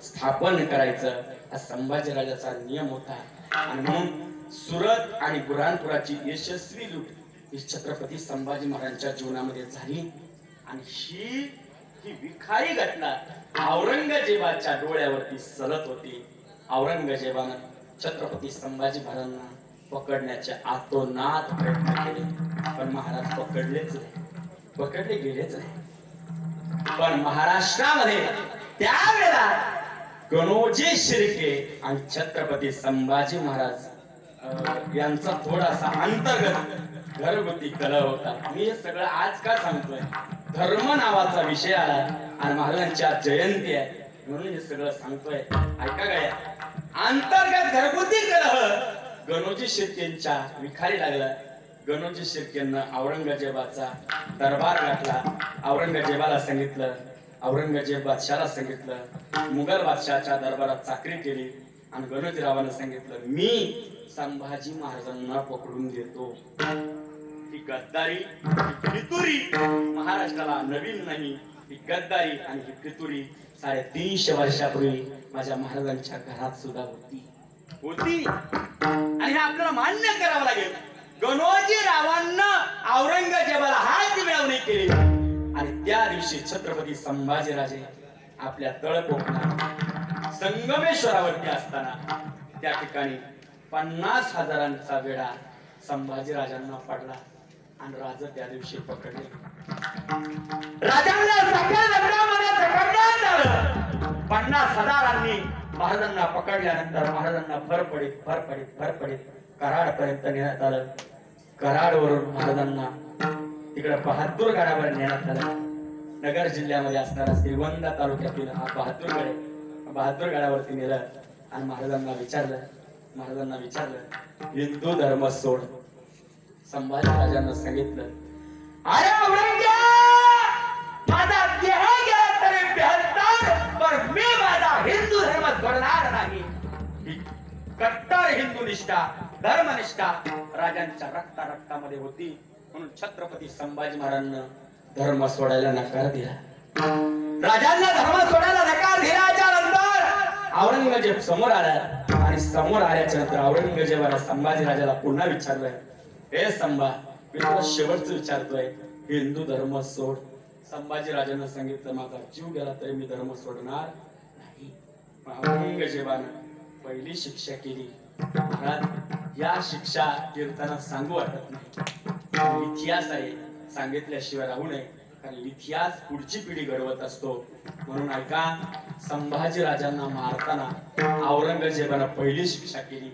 स्थापन करायचं हा संभाजीराजाचा नियम होता. आणि म्हणून सुरत आणि बुऱ्हाणपुराची यशस्वी लूट ही छत्रपती संभाजी महाराजांच्या जीवनामध्ये झाली. आणि ही विखारी घटना औरंगजेबाच्या डोळ्यावरती सलत होती. औरंगजेबानं छत्रपती संभाजी महाराजांना पकडण्याचे आतोनात प्रयत्न केले पण महाराज पकडले गेलेच नाही. पण महाराष्ट्रामध्ये त्यावेळेला गणोजी शिर्के आणि छत्रपती संभाजी महाराज यांचा थोडासा अंतर्गत घरगुती कलह होता. मी हे सगळं आज का सांगतोय, धर्म नावाचा विषय आला आणि महाराजांची आज जयंती आहे म्हणून हे सगळं सांगतोय. ऐका काय, अंतर्गत घरगुती कलह गणोजी शिर्केंच्या विखारी लागला. गणोजी शिर्केंना औरंगजेबाचा दरबार गाठला. औरंगजेबाला सांगितलं, औरंगजेब बादशाला सांगितलं, मुघल बादशाच्या दरबारात चाकरी केली आणि गणोजीरावानं सांगितलं मी संभाजी महाराजांना पकडून देतो. ही गद्दारी, ही फितुरी महाराष्ट्राला नवीन नाही. ही गद्दारी आणि ही फितुरी 350 वर्षापूर्वी माझ्या महाराजांच्या घरात सुद्धा होती आणि हे आपल्याला मान्य करावं लागेल. गणोजीरावांना औरंगजेबाला हात मिळवणी केली आणि त्या दिवशी छत्रपती संभाजीराजे आपल्या तळकोकणात संगमेश्वरावरती असताना त्या ठिकाणी 50,000चा वेढा संभाजीराजांना पडला आणि राजा त्या दिवशी पकडले. राजांना सगळ्या लग्नामध्ये पकडण्यात आलं. 50,000 महाराजांना पकडल्यानंतर महाराजांना फरफडीत कराडपर्यंत नेण्यात आलं. कराडवरून महाराजांना तिकडे बहादूरगडावर नेण्यात आलं. नगर जिल्ह्यामध्ये असणारा श्रीगोंदा तालुक्यातील हा बहादूरगड आहे. बहादूरगडावरती नेलं आणि महाराजांना विचारलं हिंदू धर्म सोड. संभाजीराजांना सांगितलं अरे औरंगजेब माझा देह गेला तरी 72 पण मी माझा हिंदू धर्म सोडणार नाही. कट्टर हिंदू निष्ठा धर्मनिष्ठा राजांच्या रक्तामध्ये होती म्हणून छत्रपती संभाजी महाराजांना धर्म सोडायला नकार दिला. राजांना धर्म सोडायला नकार दिल्याच्या नंतर औरंगजेब समोर आला आणि समोर आल्याच्या नंतर औरंगजेबाला संभाजीराजाला पुन्हा विचारलं हे संभा मी तुला शेवटचं विचारतोय हिंदू धर्म सोड. संभाजीराजांना सांगितलं माझा जीव गेला तरी मी धर्म सोडणार नाही. औरंगजेबानं पहिली शिक्षा केली. महाराज या शिक्षा कीर्तना सांगू वाटत नाही, इतिहास आहे सांगितल्याशिवाय राहू नये कारण इतिहास पुढची पिढी घडवत असतो. म्हणून ऐका, संभाजीराजांना मारताना औरंगजेबानं पहिली शिक्षा केली.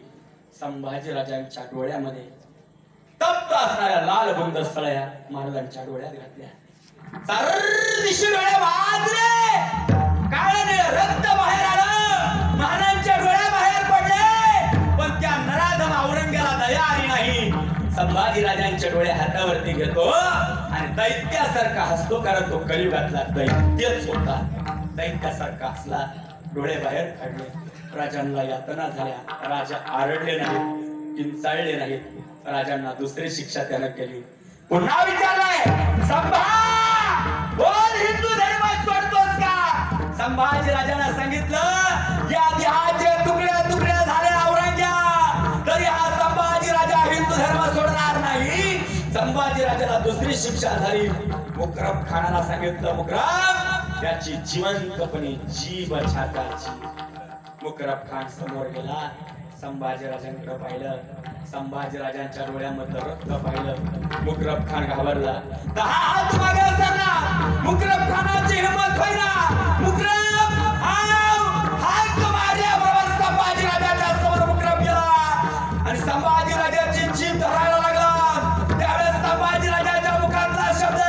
संभाजीराजांच्या डोळ्यामध्ये तप्त असणाऱ्या लाल बुंद सळ्या महाराजांच्या डोळ्यात घातल्या. दिवशी डोळे वाजले, काळे निळे रक्त बाहेर आलं, महाराजांच्या डोळ्या बाहेर पडले. पण त्या नराधम औरंग्याला दया आली नाही. संभाजीराजांचे डोळे हातावरती घेतो आणि दैत्यासारखा हसतो कारण तो कलियुगातला दैत्यच होता. दैत्यासारखा हसला, डोळे बाहेर काढले. राजांना यातना झाल्या. राजा आरडले नाहीत, किंचाळले नाहीत. राजांना दुसरी शिक्षा त्यानं केली. पुन्हा विचारलंय संभा बोल हिंदू धर्म सोडतोस का? संभाजीराजांना सांगितलं या देहाचे तुकड्या झाले औरंग्या तरी हा संभाजीराजा हिंदू धर्म सोडणार नाही. संभाजीराजाला दुसरी शिक्षा झाली. मुकरब खानाला सांगितलं मुकरब त्याची जिवंतपणे जीभ छाटायची. मुकरब खान समोर गेला, संभाजीराजांकडे पाहिलं. संभाजीराजांच्या डोळ्यामध्ये रक्त पाहिलं. मुकरब खान घाबरला. हात मागे सरला. मुकरब खानाची हिम्मत होईना. मुकरब हात मारल्याबरोबर संभाजीराजाच्या समोर मुकरब गेला आणि संभाजीराजाची जीभ धरायला लागला. त्यावेळेस संभाजीराजाच्या मुखातला शब्द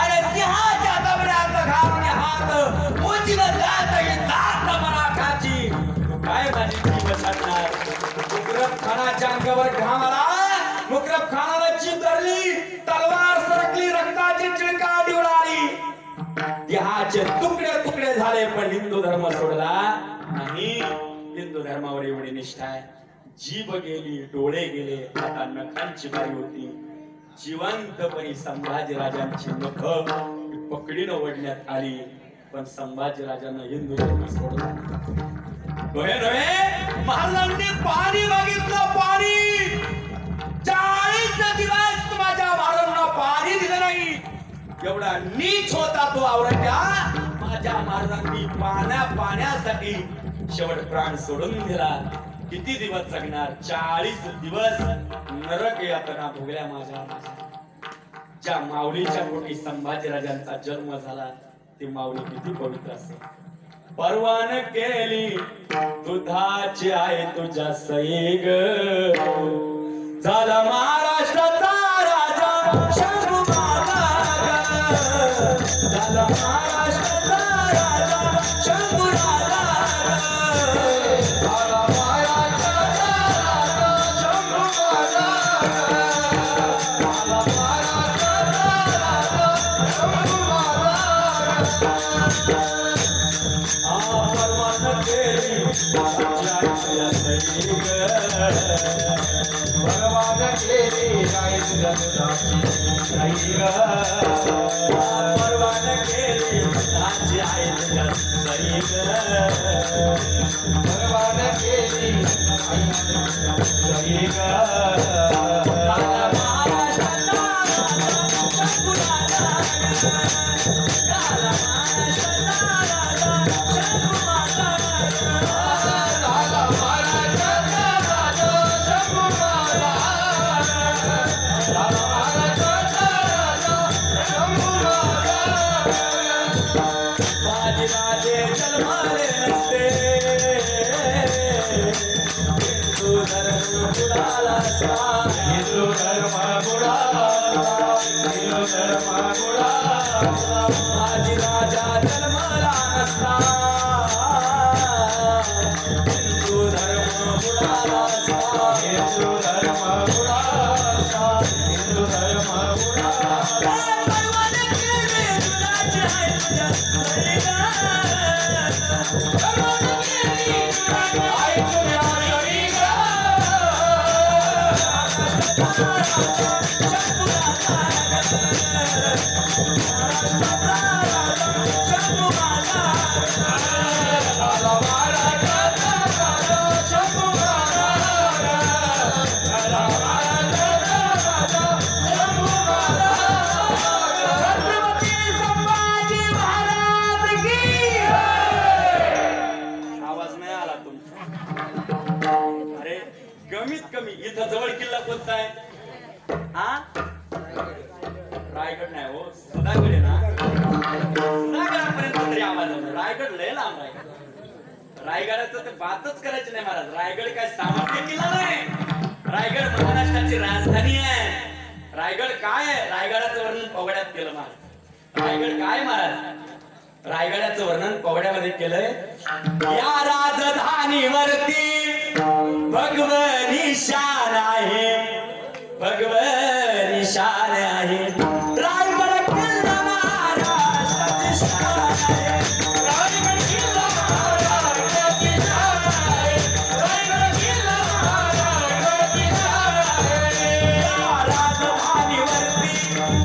अरे सिंहाच्या दबड्यात घालून हात मोचीनं जात ही जात मराठाची. तू काय माझी जीभ छाटणार? मुकरब खानाच्या अंगावर घाम आला. मुकरब खानाला जीभ धरली. धर्माचे तुकडे तुकडे झाले पण हिंदू धर्म सोडला नाही. हिंदू धर्मावर एवढी निष्ठा आहे. जीभ गेली, डोळे गेले, आता नखांची बारी होती. जिवंतपणी संभाजीराजांची नख पकडीनं ओढण्यात आली पण संभाजीराजांना हिंदू धर्म सोडला नव्हे. महाराजांनी पाणी मागितलं, पाणी. 40 दिवस माझ्या महाराजांना पाणी दिलं नाही. एवढा नीच होता तो औरंगजेब. माझ्या महाराजांनी पाण्यासाठी शेवट प्राण सोडून दिला. किती दिवस जगणार? 40 दिवस नरक यातना भोगल्या माझ्या. ज्या माऊलीच्या पोटी संभाजीराजांचा जन्म झाला ती माऊली किती पवित्र असेल. परवान केली दुधाची आहे तुझ्या सई ग. झाला महाराष्ट्राचा राजा शंभू महाराज. झाला महाराष्ट्राचा राजा शंभू महाराज. भगवान केली काय तुझ्या दुधाची परवान केली दुधाची आहे तुझ्या सई ग. भगवान केली सई ग. हिंदू धर्म बुडाला, हिंदू धर्म बुडाला. माझी राजा जन्मला नसता हिंदू धर्म बुडाला असता. हिंदू धर्म बुडाला, हिंदू धर्म बुडाला. इथं जवळ किल्ला कोणता आहे? हा रायगड नाही हो, सुधागड आहे ना. सुधागडापर्यंत तरी आवाज आहे. रायगड लय लांब आहे. रायगडाचं तर बातच करायची नाही महाराज. रायगड काय सामान्य किल्ला नाही. रायगड महाराष्ट्राची राजधानी आहे. रायगड काय आहे? रायगडाचं वर्णन पवड्यात केलं महाराज. रायगड काय महाराज? रायगडाचं वर्णन पवड्यामध्ये केलंय. या राजधानीवरती भगवनी शान आहे, भगवनी शान आहे. रायगड किल्ला महाराष्ट्राची शान आहे. रायगड किल्ला महाराष्ट्राची शान आहे. रायगड किल्ला महाराष्ट्राची शान आहे. या राजधानीवरती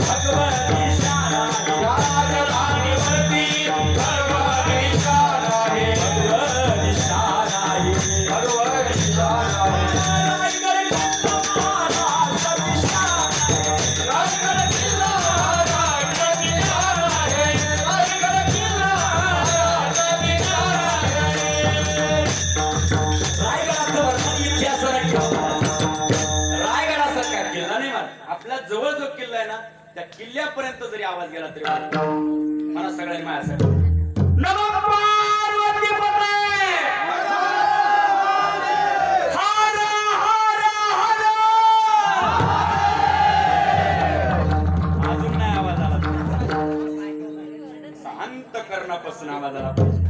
भगवनी शान आहे. या राजधानीवरती भगवनी शान आहे. भगवनी शान आहे. भगवनी शान आहे. जवळ जो किल्ला आहे ना त्या किल्ल्यापर्यंत जरी आवाज गेला तरी मला सगळ्यांनी माझ्यासाठी नमो पार्वती पते हर हर हर. अजून नाही आवाज आला. शांत करण्यापासून आवाज आला पाहिजे.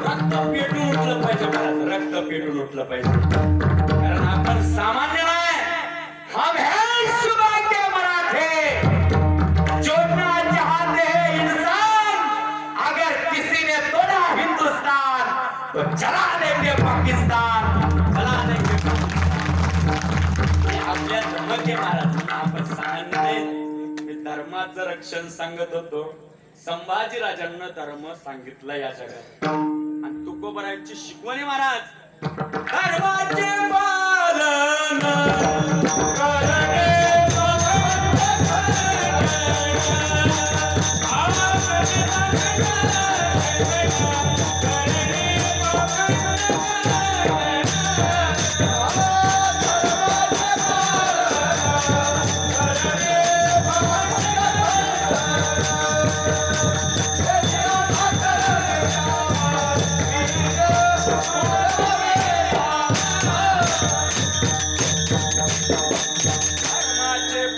रक्त पेटून उठलं पाहिजे मला. रक्त पेटून उठलं पाहिजे. कारण आपण सामान्य नाही. हम है सौभाग्य मराठे जो ना चाहते हैं इंसान रक्षण सांगत होतो. संभाजी राजांना धर्म सांगितला या जगात आणि तुकोबरायांची शिकवणी महाराज. धर्माचे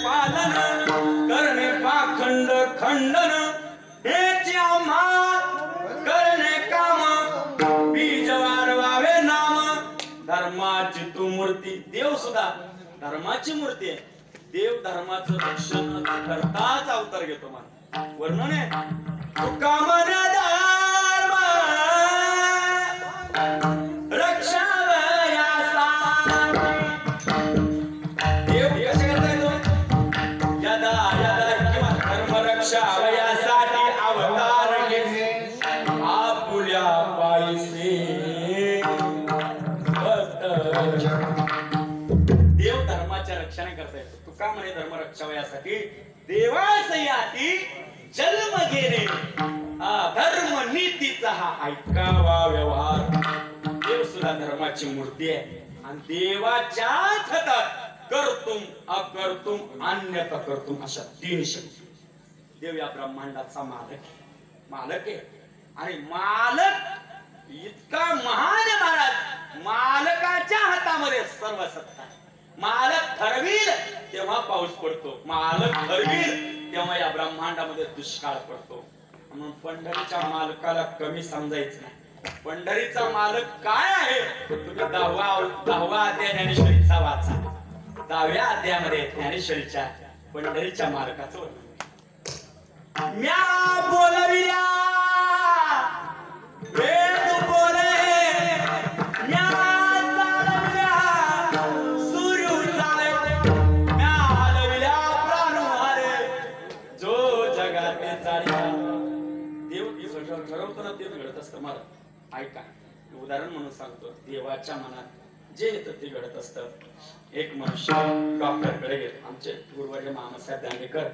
पालन करणे खंडन हेची आम्हा करणे काम बीज वाढवावे नाम. धर्माची तू मूर्ती. देव सुद्धा धर्माची मूर्ती आहे. देव धर्माचं रक्षण करताच अवतार घेतो. मला वर्णन आहे तुका म्हणे धर्म रक्षावयासाठी. देव कसे करता येतो? यदा रक्षावयासाठी अवतार घेतले आपुल्या पायसे. देव धर्माच्या रक्षण करता येतो. तुका म्हणे धर्म रक्षावयासाठी देवासयाती जन्म घेणे. धर्म नीतीचा हा ऐकावा व्यवहार. देव सुद्धा धर्माची मूर्ती आहे आणि देवाच्याच हातात कर्तुम अकर्तुम अन्यथा कर्तुम अशा 3 शक्ती. देव या ब्रह्मांडाचा मालक आहे आणि मालक इतका महान महाराज. मालकाच्या हातामध्ये सर्व सत्ता. मालक ठरवील तेव्हा पाऊस पडतो. मालक ठरवील तेव्हा या ब्रह्मांडामध्ये दुष्काळ पडतो. म्हणून पंढरीच्या मालकाला कमी समजायचं नाही. पंढरीचा मालक काय आहे तुम्ही 10वा अध्याय ज्ञानेश्वरीचा वाचा. 10व्या अध्यायामध्ये ज्ञानेश्वरीच्या पंढरीच्या मालकाचं वर्णन. म्या बोलविल्या वेद बोले म्या चालविल्या सूर्य चाले म्या हलविल्या प्राण हारे जो जगाते चालला. देव ठरवतो ना ते घडत असतं. मला ऐका उदाहरण म्हणून सांगतो. देवाच्या मनात जे येतं ते घडत असतं. एक मनुष्य डॉक्टरकडे गेला. आमचे गुरुवर्य मामासाहेब दांडेकर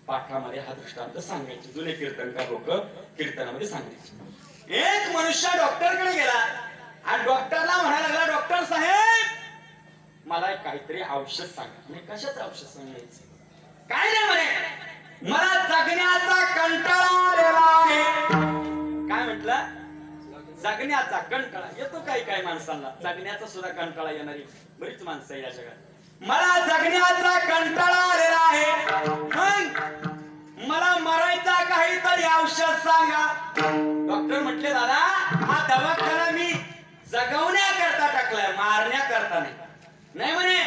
पाठामध्ये हा दृष्टांत सांगायचे. जुने कीर्तनकार लोक कीर्तनामध्ये सांगायचे. एक मनुष्य डॉक्टरकडे गेला आणि डॉक्टरला म्हणायला लागला डॉक्टर साहेब मला काहीतरी औषध सांगा. मी कशाचं औषध सांगायचं? काय नाही म्हणे मला जगण्याचा कंटाळा आलेला आहे. काय म्हटलं? जगण्याचा कंटाळा येतो. काही माणसांना जगण्याचा सुद्धा कंटाळा येणारी बरीच माणसं या जगात. मला जगण्याचा कंटाळा आलेला आहे. मग मला मरायचा काहीतरी औषध सांगा. डॉक्टर म्हटले दादा हा दवाखाना मी जगवण्याकरता टाकलाय मारण्याकरता नाही म्हणे.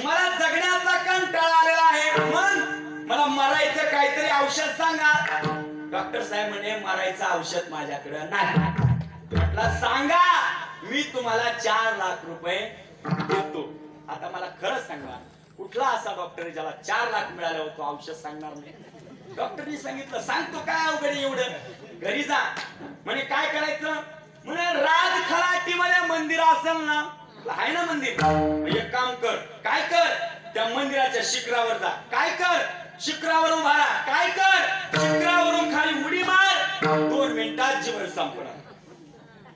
मला जगण्याचा कंटाळा आलेला आहे मग मला मरायचं काहीतरी औषध सांगा. डॉक्टर साहेब म्हणे मरायचं औषध माझ्याकडे नाही. म्हटलं सांगा मी तुम्हाला 4 लाख रुपये देतो. आता मला खरं सांगा कुठला असा डॉक्टर ज्याला 4 लाख मिळाले होतो औषध सांगणार नाही? डॉक्टरनी सांगितलं सांगतो काय अवघड एवढं. घरी जा म्हणे काय करायचं म्हणे राजखलाटीमध्ये मंदिर असेल ना आहे ना मंदिर. एक काम कर काय कर त्या मंदिराच्या शिखरावर जा. काय कर शिखरावर उभा राहा. काय कर शिखरावरून खाली उडी मार. 2 मिनिटात जीवन संपणार.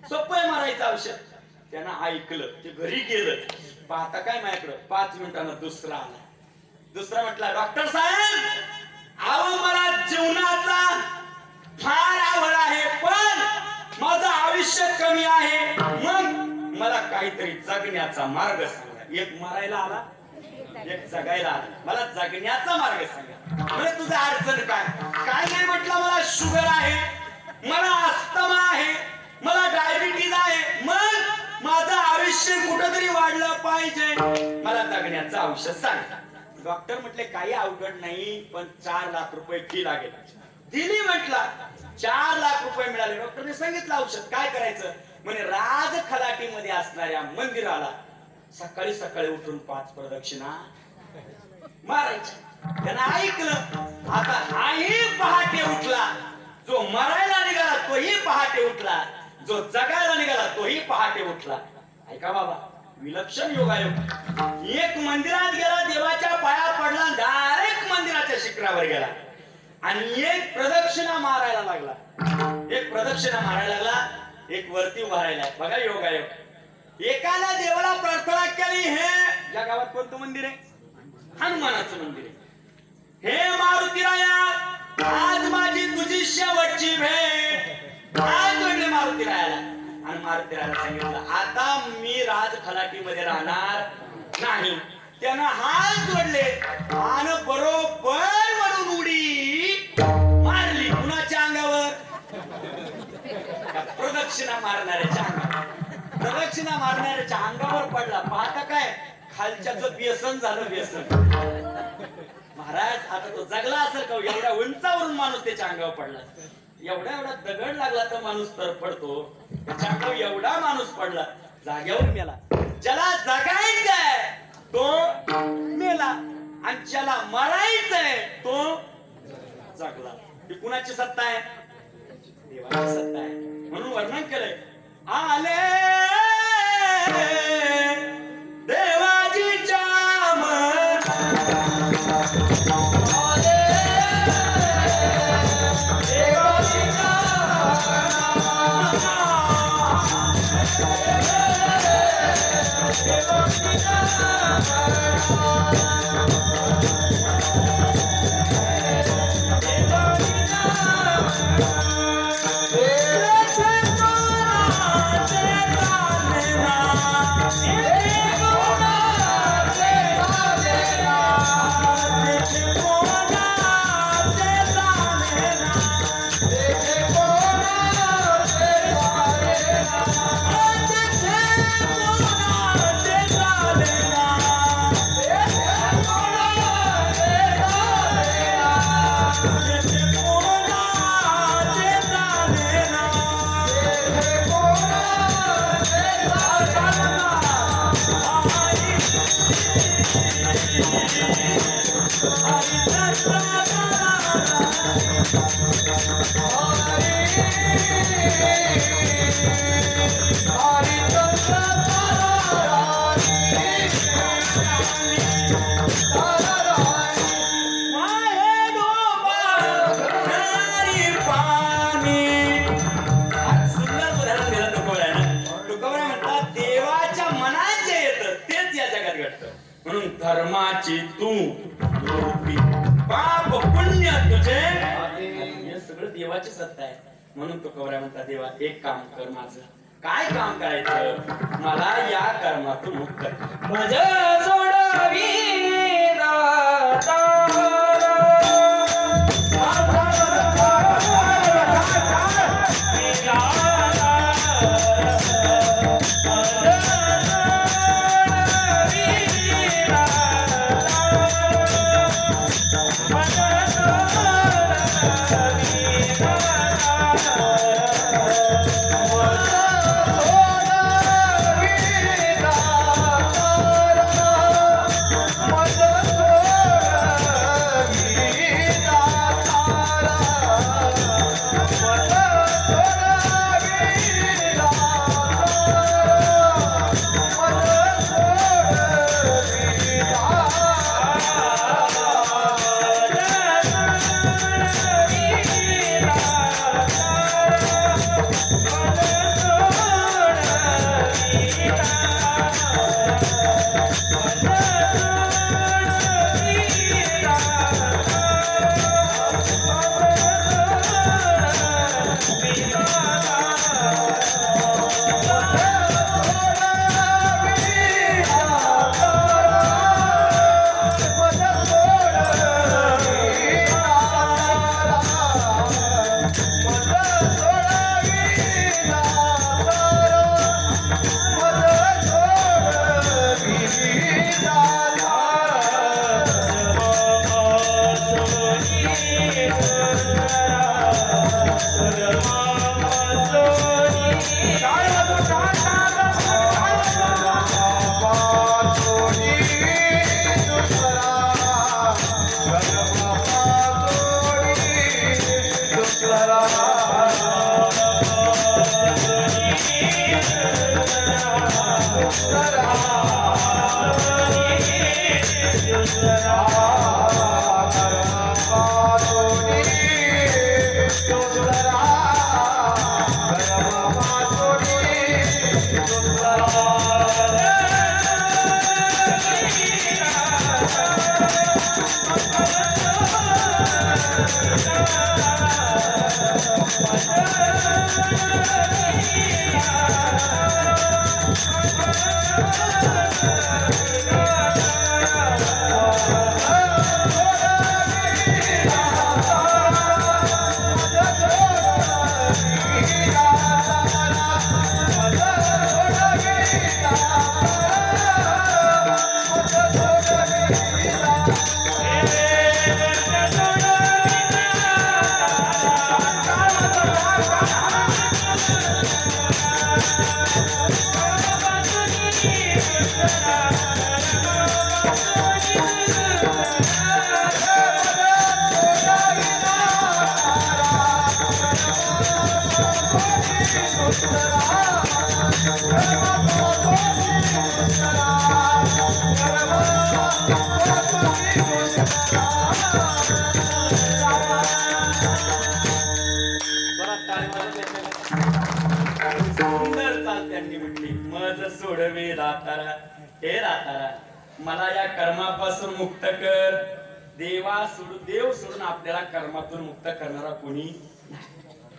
सोपं मारायचं औषध. त्यानं ऐकलं ते घरी गेलं. पाहता काय माझ्याकडं 5 मिनिटांना दुसरा आला. दुसरा म्हटला डॉक्टर साहेब अहो मला जीवनाचा फार आवड आहे पण माझं आयुष्य कमी आहे. मग मला काहीतरी जगण्याचा मार्ग सांगा. एक मारायला आला एक जगायला आला. मला जगण्याचा मार्ग सांगा. म्हणजे तुझं अडचण काय? काय नाही म्हटलं मला शुगर आहे मला अस्थमा आहे मला डायबिटीज आहे. मग माझं आयुष्य कुठेतरी वाढलं पाहिजे मला जगण्याचं औषध सांग. डॉक्टर म्हटले काही अवघड नाही पण 4 लाख रुपये फी लागेल. दिली म्हटला 4 लाख रुपये मिळाले. डॉक्टरने सांगितलं औषध काय करायचं म्हणे राजखलाटीमध्ये असणाऱ्या मंदिराला सकाळी सकाळी उठून 5 प्रदक्षिणा मारायच्या. त्यानं ऐकलं. आता हाही पहाटे उठला, जो मरायला निघाला तोही पहाटे उठला, जो जगायला निघाला तोही पहाटे उठला. ऐका बाबा, विलक्षण योगायोग. एक मंदिरात गेला, देवाच्या पाया पडला, डायरेक्ट मंदिराच्या शिखरावर गेला आणि एक प्रदक्षिणा मारायला लागला. एक प्रदक्षिणा मारायला लागला, एक वरती उभा राहिला. बघा योगायोग. एकाला देवाला प्रार्थना केली, हे या गावात कोणतं मंदिर आहे? हनुमानाचं मंदिर आहे. हे मारुतीराया, आज माझी तुझी शेवटची भेट. आज जोडले मारुतीरायाला आणि मारुतीरायाला सांगितलं, आता मी राज खलाटीमध्ये राहणार नाही. त्यानं हात जोडले आणि बरोबर वरून उडी मारली. कुणाच्या अंगावर? प्रदक्षिणा मारणाऱ्याच्या अंगावर. प्रदक्षिणा मारणाऱ्याच्या अंगावर पडला. पाहता काय, खालच्याचं व्यसन झालं, व्यसन. महाराज, आता तो जगला असेल का? एवढ्या उंचावरून माणूस त्याच्या अंगावर पडला. एवढा एवढा दगड लागला तर माणूस तर पडतो, त्याच्या अंगावर एवढा माणूस पडला, जाग्यावर मेला. ज्याला जगायचंय तो मेला आणि ज्याला मरायचंय तो जगला. ही कुणाची सत्ता आहे? देवाची सत्ता आहे. म्हणून वर्णन केलंय, आले देवाजीच्या धर्माची तू पाप पुण्य तुझे, हे सगळं देवाची सत्ता आहे. म्हणून तो कवऱ्या म्हणता, देवा एक काम कर, माझं काय काम करायचं, मला या कर्मातून मुक्त कर. भज सोडवी सुंदर चाल त्यांनी म्हटली मज सोडवे दातारा हे दातारा मला या कर्मापासून मुक्त कर. देव सोडून आपल्याला कर्मातून मुक्त करणारा कोणी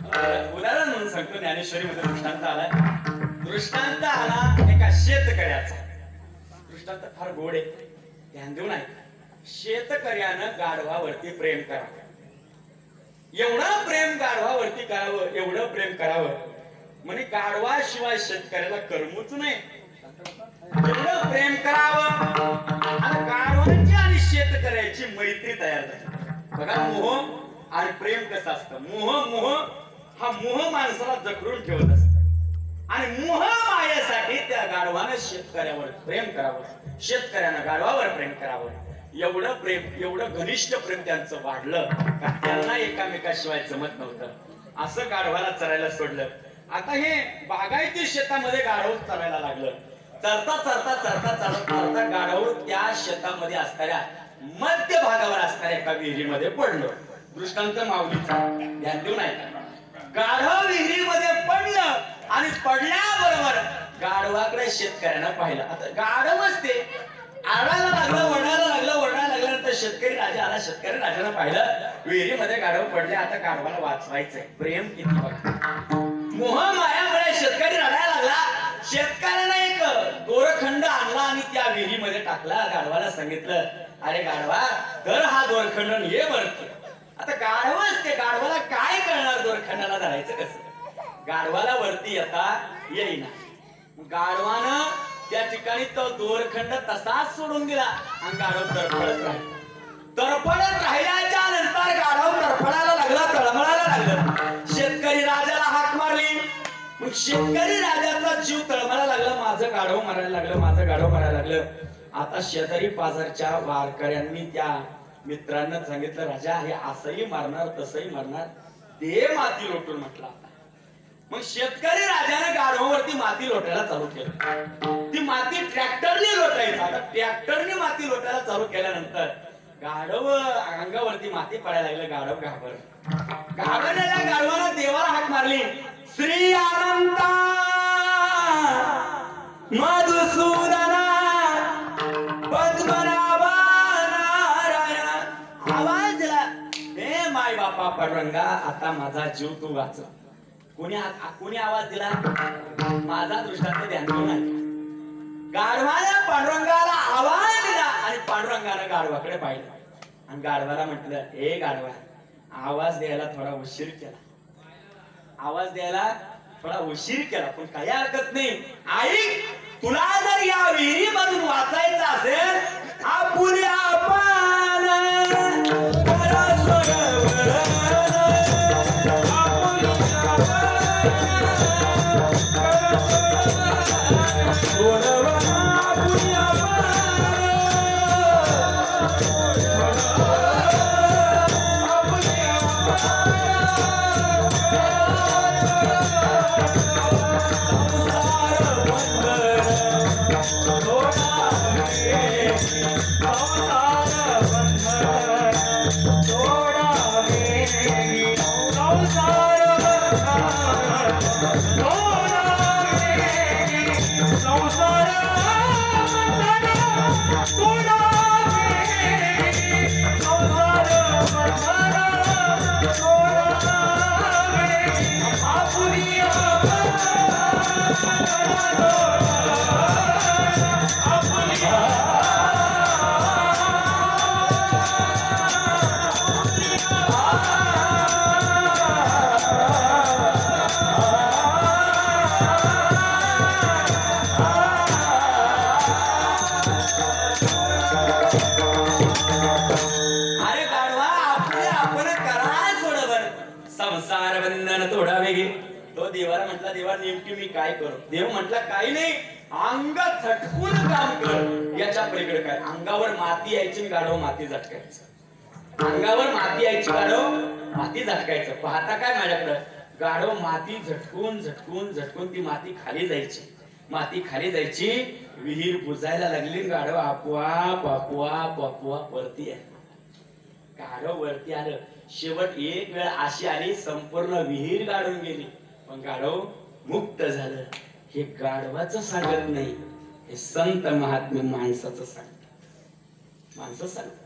उदाहरण म्हणून सांगतो. ज्ञानेश्वरी मध्ये दृष्टांत आलाय. दृष्टांत आला एका शेतकऱ्याचा. दृष्टांत फार गोड आहे, ध्यान देऊन आहे. शेतकऱ्यानं गाढवावरती प्रेम करावं. एवढं प्रेम गाढवावरती करावं, एवढं प्रेम करावं म्हणजे गाढवाशिवाय शेतकऱ्याला करमूच नाही. एवढं प्रेम करावं आणि गाढवांची आणि शेतकऱ्याची मैत्री तयार झाली. बघा मोह आणि प्रेम कसं असतं. मोह माणसाला जखडून ठेवत असत आणि मोह मायेसाठी त्या गाढवानं शेतकऱ्यावर प्रेम करावं, शेतकऱ्यानं गाढवावर प्रेम करावं. एवढं प्रेम, एवढं घनिष्ठ प्रेम त्यांचं वाढलं का त्यांना एकामेकाशिवाय जमत नव्हतं. असं गाढवाला चरायला सोडलं. आता हे बागायती शेतामध्ये गाढव चरायला लागलं. चरता गाढव त्या शेतामध्ये असणाऱ्या मध्य भागावर असणाऱ्या एका विहिरीमध्ये पडलं. दृष्टांत माऊलीचा ध्यान देऊन ऐका. गाढव विहिरीमध्ये पडलं आणि पडल्याबरोबर गाढवाकडे शेतकऱ्यानं पाहिलं. आता गाढवच ते आडायला लागलं, वरडायला लागल्यानंतर शेतकरी राजा आला. शेतकरी राजानं पाहिलं विहिरीमध्ये गाढव पडले. आता गाढवाला वाचवायचंय. प्रेम किती बघा. मोह मायामुळे शेतकरी रडायला लागला. शेतकऱ्यानं एक दोरखंड आणला आणि त्या विहिरीमध्ये टाकला. गाढवाला सांगितलं अरे गाढवा धर हा दोरखंड ये वरती. आता गाढवच ते गाढवाला काय कळणार दोरखंडाला धरायचं कसं. गाढवाला वरती येता येईना. गाढवानं त्या ठिकाणी तो दोरखंड तसाच सोडून दिला आणि गाढव तरफडत राहिला. तरफडत राहिल्याच्या नंतर गाढव तरफडायला लागला, तळमळायला लागलं. शेतकरी राजाला हाक मारली. मग शेतकरी राजाचा जीव तळमळायला लागला. माझं गाढव मारायला लागलं, माझं गाढव मारायला लागलं. आता शेजारी पाजारच्या वारकऱ्यांनी त्या मित्रांना सांगितलं राजा हे असंही मारणार तसंही मारणार, ते माती लोटून म्हटलं. मग शेतकरी राजाने गाढवावरती माती लोटायला चालू केलं. ती माती ट्रॅक्टरने लोटायचं. आता ट्रॅक्टरने माती लोटायला चालू केल्यानंतर गाढव अंगावरती माती पडायला लागलं. गाढव घाबरलेल्या गाढवानं देवाला हाक मारली. श्री अनंता मधुसूदना पद्मनाभा नारायण. आवाज दिला हे माय बापा पांडुरंगा आता माझा जीव तू वाचव. कोणी आवाज दिला. माझा दृष्टांत ध्यान देऊन ऐका. गाढवाने पांडुरंगाला आवाज दिला आणि पांडुरंगाने गाढवाकडे पाहिलं आणि गाढवाला म्हटलं ए गाढवा आवाज द्यायला थोडा उशीर केला. आवाज द्यायला थोडा उशीर केला पण काही हरकत नाही. ऐक तुला जर या विहिरीमधून वाचायचं असेल आपुले आपण संसार बंधन तोडावे गे. तो देवाला म्हटला, देवा नेमकी मी काय करू? देव म्हटला काही नाही, अंग झटकून काम कर. याच्या पलीकडे काय? अंगावर माती यायची, गाढव माती झटकायचं. अंगावर माती यायची, गाढव माती झटकायचं. पाहता काय माझ्याकडे? गाढव माती झटकून झटकून झटकून ती माती खाली जायची. माती खाली जायची, विहीर बुजायला लागली. गाढव आपोआप आपोआप आपोआप वरती आहे. गाढव वरती आलं. शेवट एक वेळ अशी आली, संपूर्ण विहीर गाडून गेली, पण गाढव मुक्त झालं. हे गाढवाचं सांगत नाही, हे संत महात्मे माणसाचं सांगत. माणसं सांगत,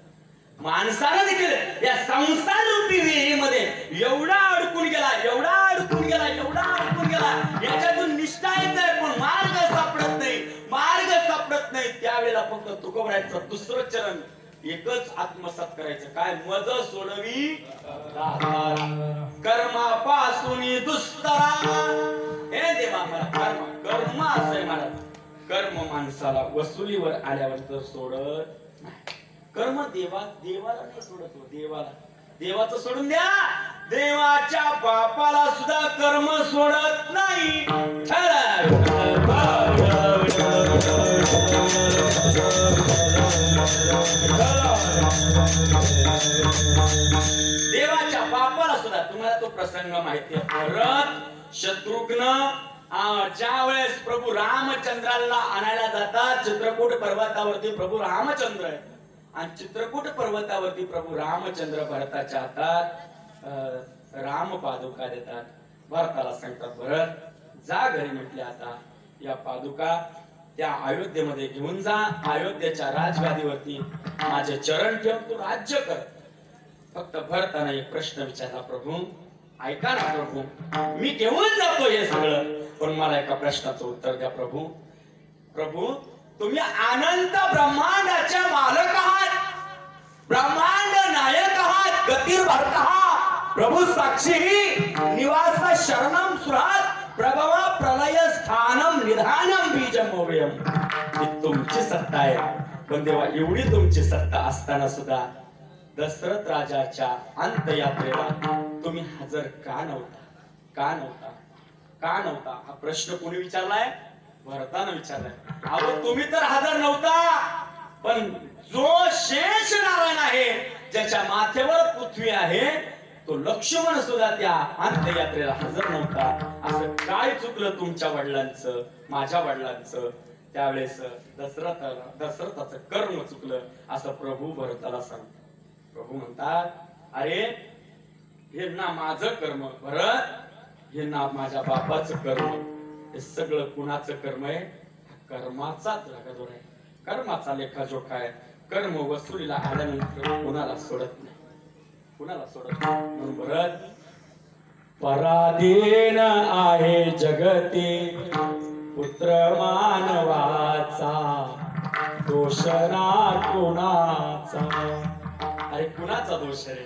माणसानं देखील या संसार रूपी विहिरीमध्ये एवढा अडकून गेला, एवढा अडकून गेला, एवढा अडकून गेला. याच्यातून निष्ठा येते, पण मार्ग सापडत नाही, मार्ग सापडत नाही. त्यावेळेला फक्त तुकोबरायचं दुसरं चरण एकच आत्मसात करायचं. काय? मज सोडवी कर्मापासून दुस्तरा. हे देवा, मला कर्म असं आहे महाराज. कर्म माणसाला वसुलीवर आल्यावर तर सोडत नाही. कर्म देवाला नाही सोडत. देवाचं सोडून द्या, देवाच्या बापाला सुद्धा कर्म सोडत नाही. देवाच्या बापाला सुद्धा. तुम्हाला तो प्रसंग माहिती आहे. भरत शत्रुघ्न ज्या वेळेस प्रभू रामचंद्राला आणायला जातात, चित्रकूट पर्वतावरती प्रभू रामचंद्र आहे, आणि चित्रकूट पर्वतावरती प्रभू रामचंद्र भरताच्या हातात राम पादुका देतात. भरताला सांगतात, भरत जा घरी. म्हटले, आता या पादुका त्या अयोध्येमध्ये घेऊन जा. अयोध्येच्या राजगादीवरती माझे चरण ठेव, तू राज्य कर. फक्त भरताना एक प्रश्न विचारला, प्रभू ऐका ना प्रभू, मी घेऊन जातो हे सगळं, पण मला एका प्रश्नाचं उत्तर द्या प्रभू. प्रभू, तुम्ही अनंत ब्रह्मांडाच्या मालक आहात, ब्रह्मांड नायक आहात, गतिर्भर्ता आहात. प्रभू साक्षी निवास शरणम सुरात प्रभव प्रलय स्थानम निधानम बीजम अव्ययम. ही तुमची सत्ता आहे. पण देवा, एवढी तुमची सत्ता असताना सुद्धा दशरथ राजाच्या अंत्ययात्रेला तुम्ही हजर का नव्हता? का नव्हता? का नव्हता? हा प्रश्न कोणी विचारलाय? भरतानं विचारलाय. अहो, तुम्ही तर हजर नव्हता, पण जो शेष नारायण आहे, ज्याच्या माथ्यावर पृथ्वी आहे, तो लक्ष्मण सुद्धा त्या अंत्ययात्रेला हजर नव्हता. असं काय चुकलं तुमच्या वडिलांचं, माझ्या वडिलांचं? त्यावेळेस दशरथाचं कर्म चुकलं असं प्रभू भरताला सांगतात. प्रभू म्हणतात, अरे हे ना माझं कर्म भरत, हे ना माझ्या बापाचं कर्म. हे सगळं कुणाचं कर्म आहे? कर्माचा धडाधोड आहे, कर्माचा लेखाजोखा आहे. कर्म वसुलीला आल्यानंतर कुणाला सोडत नाही, कुणाला सोडत नाही. म्हणून भरत, पराधीन आहे जगती पुत्र मानवाचा, दोष ना कुणाचा. अरे कुणाचा दोष आहे?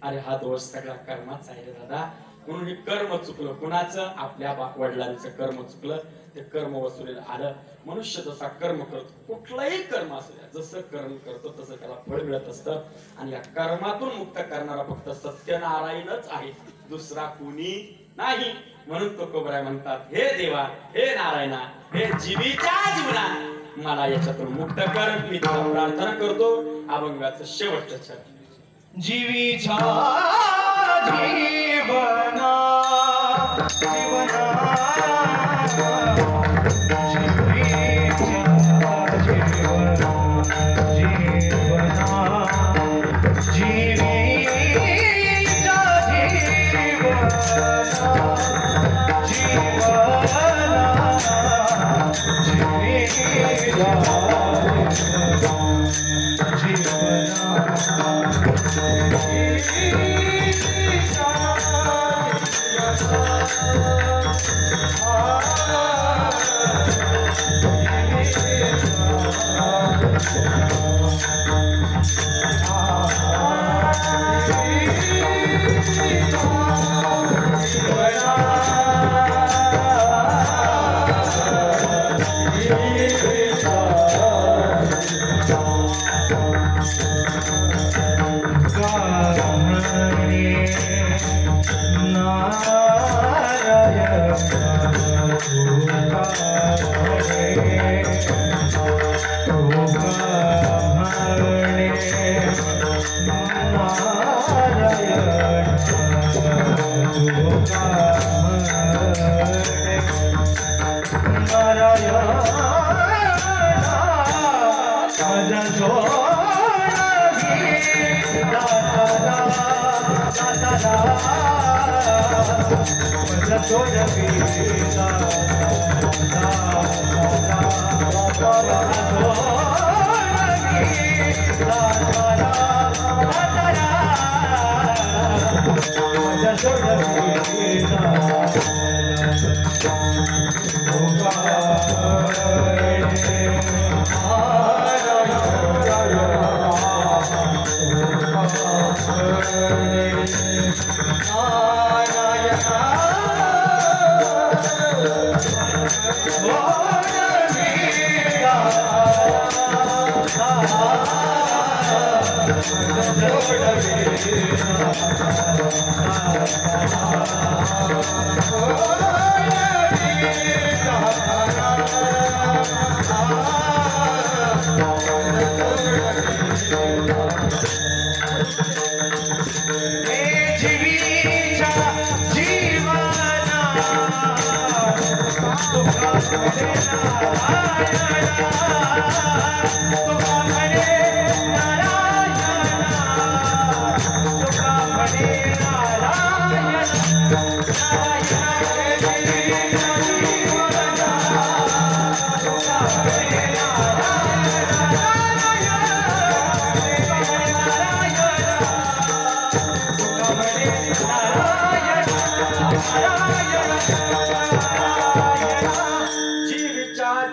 अरे हा दोष सगळा कर्माचा आहे रे दादा. म्हणून हे कर्म चुकलं. कुणाचं? आपल्या वडिलांचं कर्म चुकलं. ते कर्म वसुलीला आलं. मनुष्य जसा कर्म करतो, कुठलाही कर्म असू द्या, जसं कर्म करतो तसं त्याला फळ मिळत असतं. आणि या कर्मातून मुक्त करणारा फक्त सत्यनारायणच आहे, दुसरा कोणी नाही. म्हणून तो कोबराय म्हणतात, हे देवा, हे नारायणा, हे जीवीच्या जीवनात मला याच्यातून मुक्त कर. मी तुला प्रार्थना करतो. अभंगाचं शेवटचं चरण. जीवीच्या जीवना जीवना जीवीच्या जीवना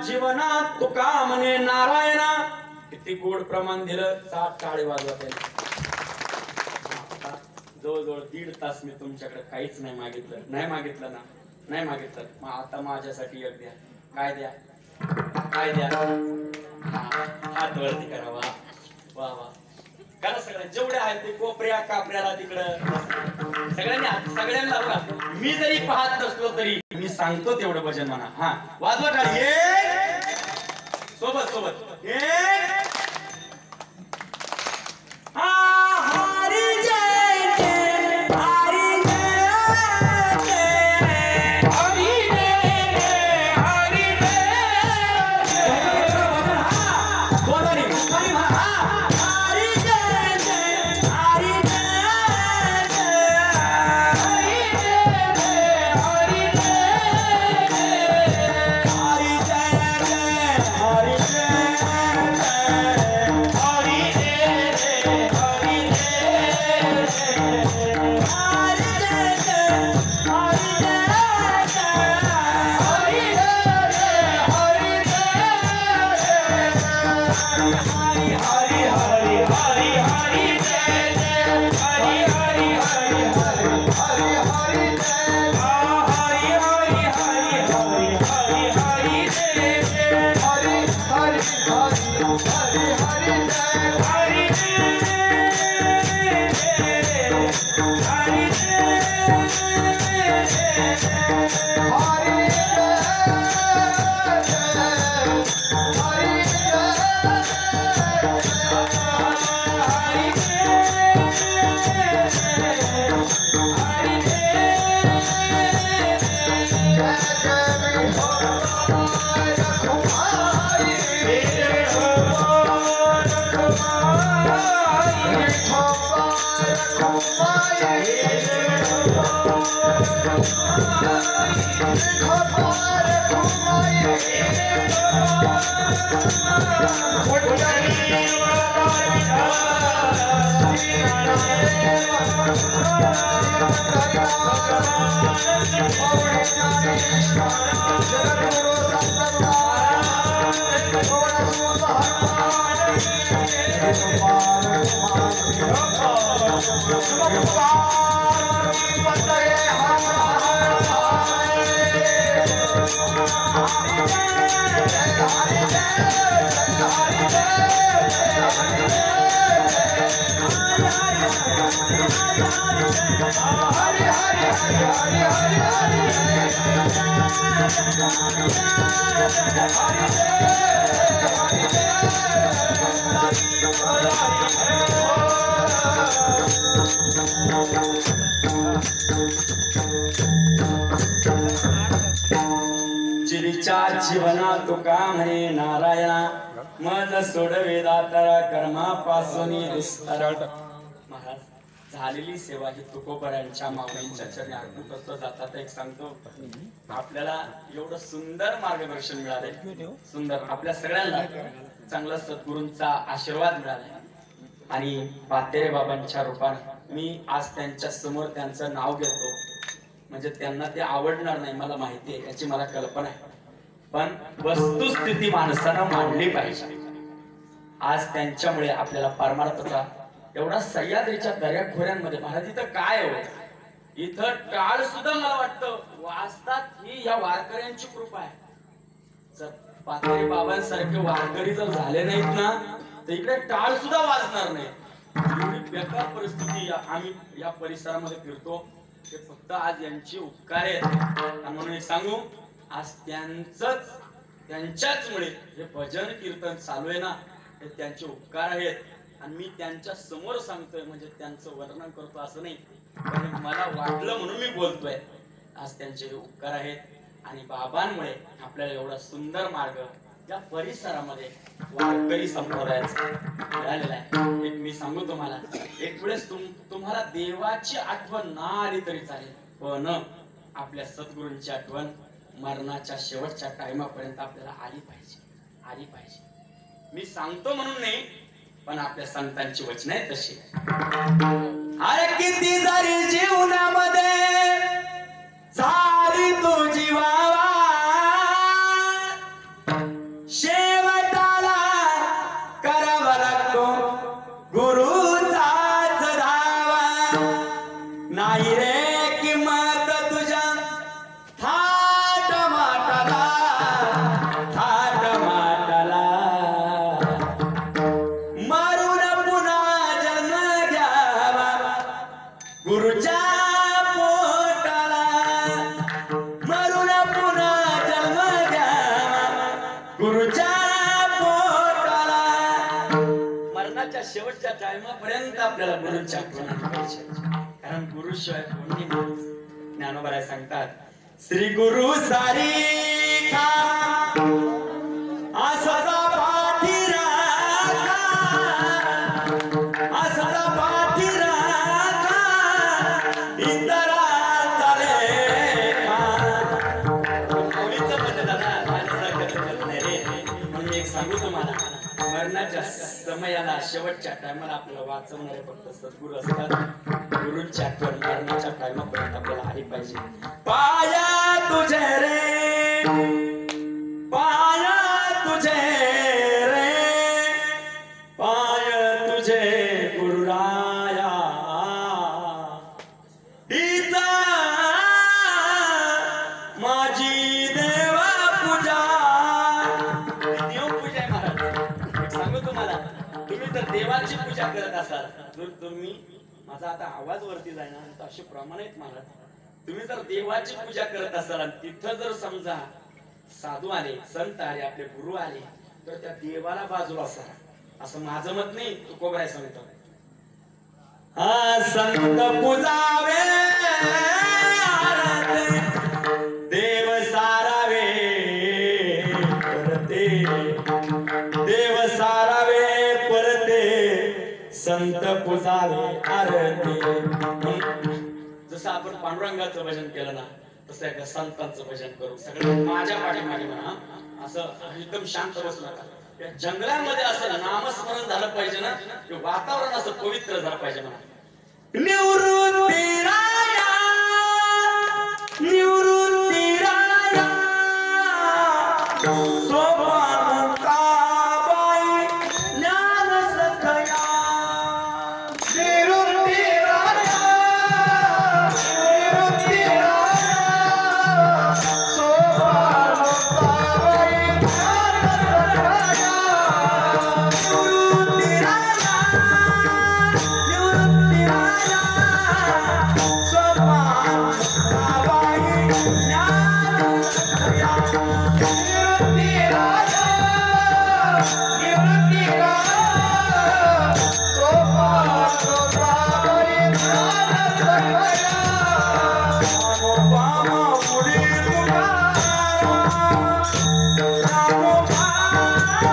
जीवनात तुका म्हणे नारायणा किती गोड प्रमाण दिलं. 7 टाळी वाजवत आहे. जवळजवळ 1.5 तास मी तुमच्याकडे काहीच नाही मागितलं ना, नाही मागितलं. मग आता माझ्यासाठी एक द्या. काय द्या? हात वरती करा. वा वा वा करा. सगळ्या जेवढे आहेत ते कोपऱ्या कापऱ्याला तिकडं सगळ्यांना बघा. मी जरी पाहत नसलो तरी मी सांगतो तेवढं भजन म्हणा. हा वाजवा टाळी. सोबत Bye. चिरीच्या जीवना तुका म्हणे नारायणा मज सोडवे दातारा कर्मापासून विस्तार. महाराज झालेली सेवा ही तुकोबरांच्या माऊलींच्या चरणी अर्पण करतो. जातात एक सांगतो आपल्याला एवढं सुंदर मार्गदर्शन मिळाले, सुंदर आपल्या सगळ्यांना चांगला सद्गुरूंचा आशीर्वाद मिळाला. आणि पातेरे बाबांच्या रूपाने मी आज त्यांच्या समोर त्यांचं नाव घेतो. म्हणजे त्यांना ते आवडणार नाही मला माहिती आहे, याची मला कल्पना आहे, पण वस्तुस्थिती माणसानं मांडली पाहिजे. आज त्यांच्यामुळे आपल्याला परमार्थाचा एवढा सह्याद्रीच्या दर्याखोऱ्यांमध्ये महाराज इथं काय हो, इथं टाळ सुद्धा मला वाटतं वाचतात ही या वारकऱ्यांची कृपा आहे. जर पातेरी बाबांसारखे वारकरी जर झाले नाहीत ना तर इकडे टाळ सुद्धा वाजणार नाही. एवढी बेकार परिस्थिती आम्ही या परिसरामध्ये फिरतो, ते फक्त आज यांचे उपकार आहेत. म्हणून एक सांगू, आज त्यांच्याच मुळे हे भजन कीर्तन चालू आहे ना, हे त्यांचे उपकार आहेत. आणि मी त्यांच्या समोर सांगतोय म्हणजे त्यांचं वर्णन करतो असं नाही, पण मला वाटलं म्हणून मी बोलतोय. आज त्यांचे हे उपकार आहेत. आणि बाबांमुळे आपल्याला एवढा सुंदर मार्ग या परिसरामध्ये वारकरी संप्रदायाचा मिळालेला आहे. एक मी सांगू तुम्हाला, एक वेळेस तुम्हाला देवाची आठवण ना आली तरी चालेल, पण आपल्या सद्गुरूंची आठवण मरणाच्या शेवटच्या टाइमापर्यंत आपल्याला आली पाहिजे. मी सांगतो म्हणून नाही, पण आपल्या संतांची वचन आहे तशी. अरे किती जरी जीवनामध्ये झाली तुझी वावा, शेवटाला करावा लागतो गुरुचाच धावा. नाही रे किंमत तुझ्या थाट माटाला, मरून पुन्हा जन्म घ्यावा गुरुच्या पोटाला. मरून पुन्हा जन्म घ्यावा गुरुच्या पोटाला. मरणाच्या शेवटच्या टाइमापर्यंत आपल्याला गुरुची आठवण आली पाहिजे, कारण गुरुशिवाय कोण नाही. ज्ञानोबा सांगतात, श्री गुरु सारी खा आसचा पाठी राखा, आसचा पाठी राखा, इतरा चाले का. आवडीचं म्हणजे दादा माझ्यासारखं नाही रे. म्हणून एक सांगू तुम्हाला, मरणाच्या समयाला शेवटच्या टायमाला आपल्याला वाचवणारे फक्त सद्गुरू असतात. गुरूंची आठवण मरणाच्या टायमापर्यंत आपल्याला आली पाहिजे. पाया तुझे रे, पाया तुझे रे, पाय तुझे गुरुराया. हीचा माझी देवा पूजा. देव पूजा आहे महाराज. सांगू तुम्हाला, तुम्ही जर देवाची पूजा करत असाल तर तुम्ही, माझा आता आवाज वरती जाणार असे प्रमाण आहेत महाराज, तुम्ही जर देवाची पूजा करत असाल आणि तिथं जर समजा साधू आले, संत आले, आपले गुरु आले, तर त्या देवाला बाजूला असा, असं माझं मत नाही, तुकोबराय सांगतो. संत पूजावे देव सारावे परते, देव सारावे परते, संत पूजावे आरती. जसं आपण पांडुरंगाचं भजन केलं ना तसं एका संतांचं भजन करू सगळं माझ्या पाठीमागे म्हणा असं एकदम शांत बसू नका या जंगलामध्ये असं नामस्मरण झालं पाहिजे ना ते वातावरण असं पवित्र झालं पाहिजे म्हणा निवृत्ती राया निवृत्ती राया सोपानकाबाई ज्ञान सखया निवृत्ती राया निवृत्ती राया सोपानकाबाई ज्ञान सखया निवृत्ती राया निवृत्ती राया सोपानकाबाई ज्ञान सखया निवृत्ती राया निवृत्ती राया सोपानकाबाई ज्ञान सखया रामोबामा पुढे तुकाराम रामोबामा पुढे Tukaram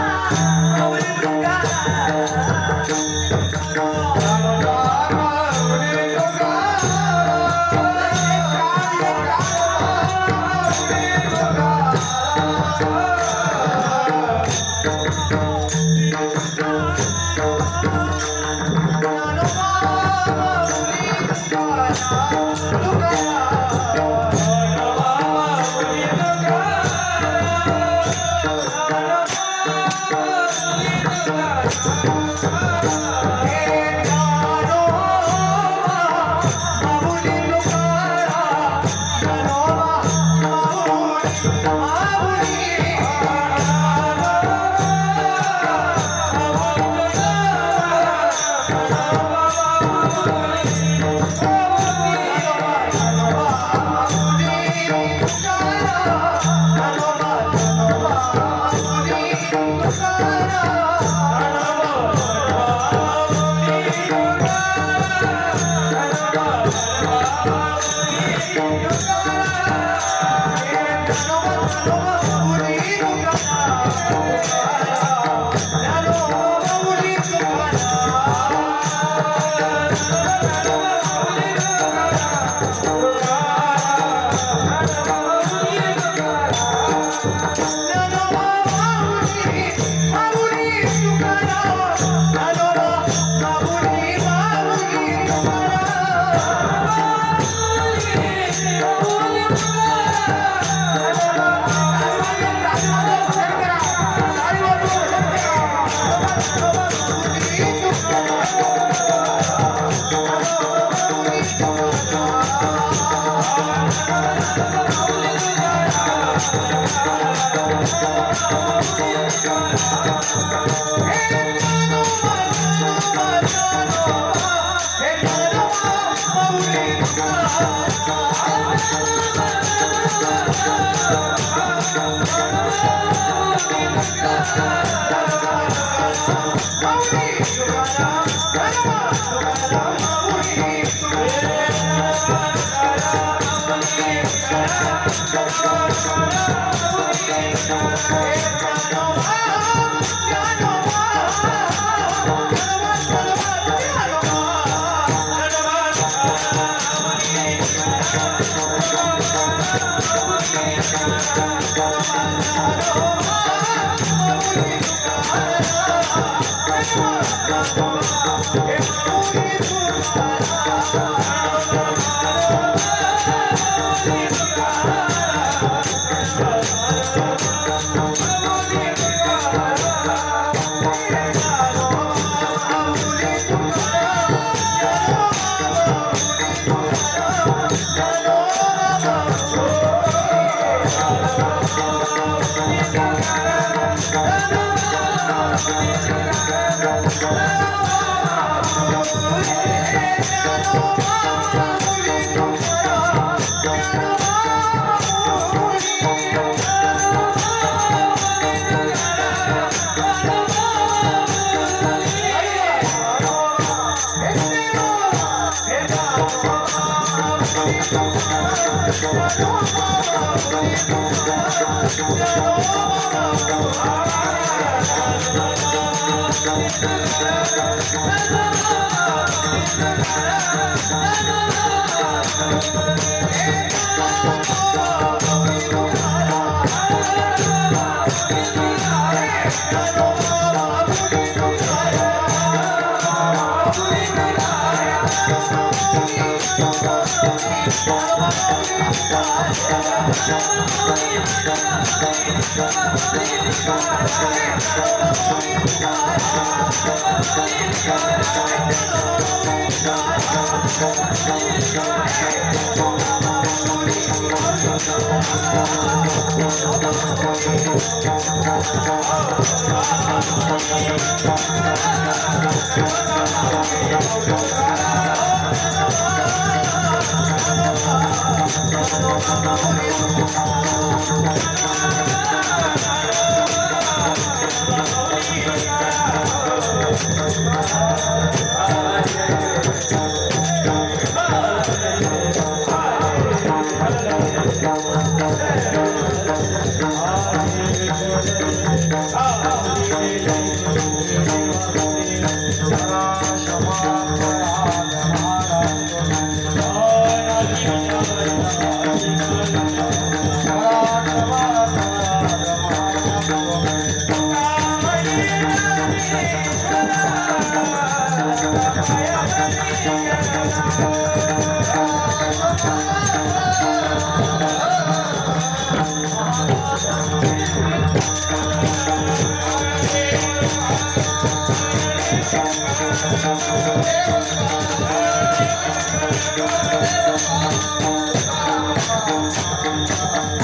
Thank you. Thank you.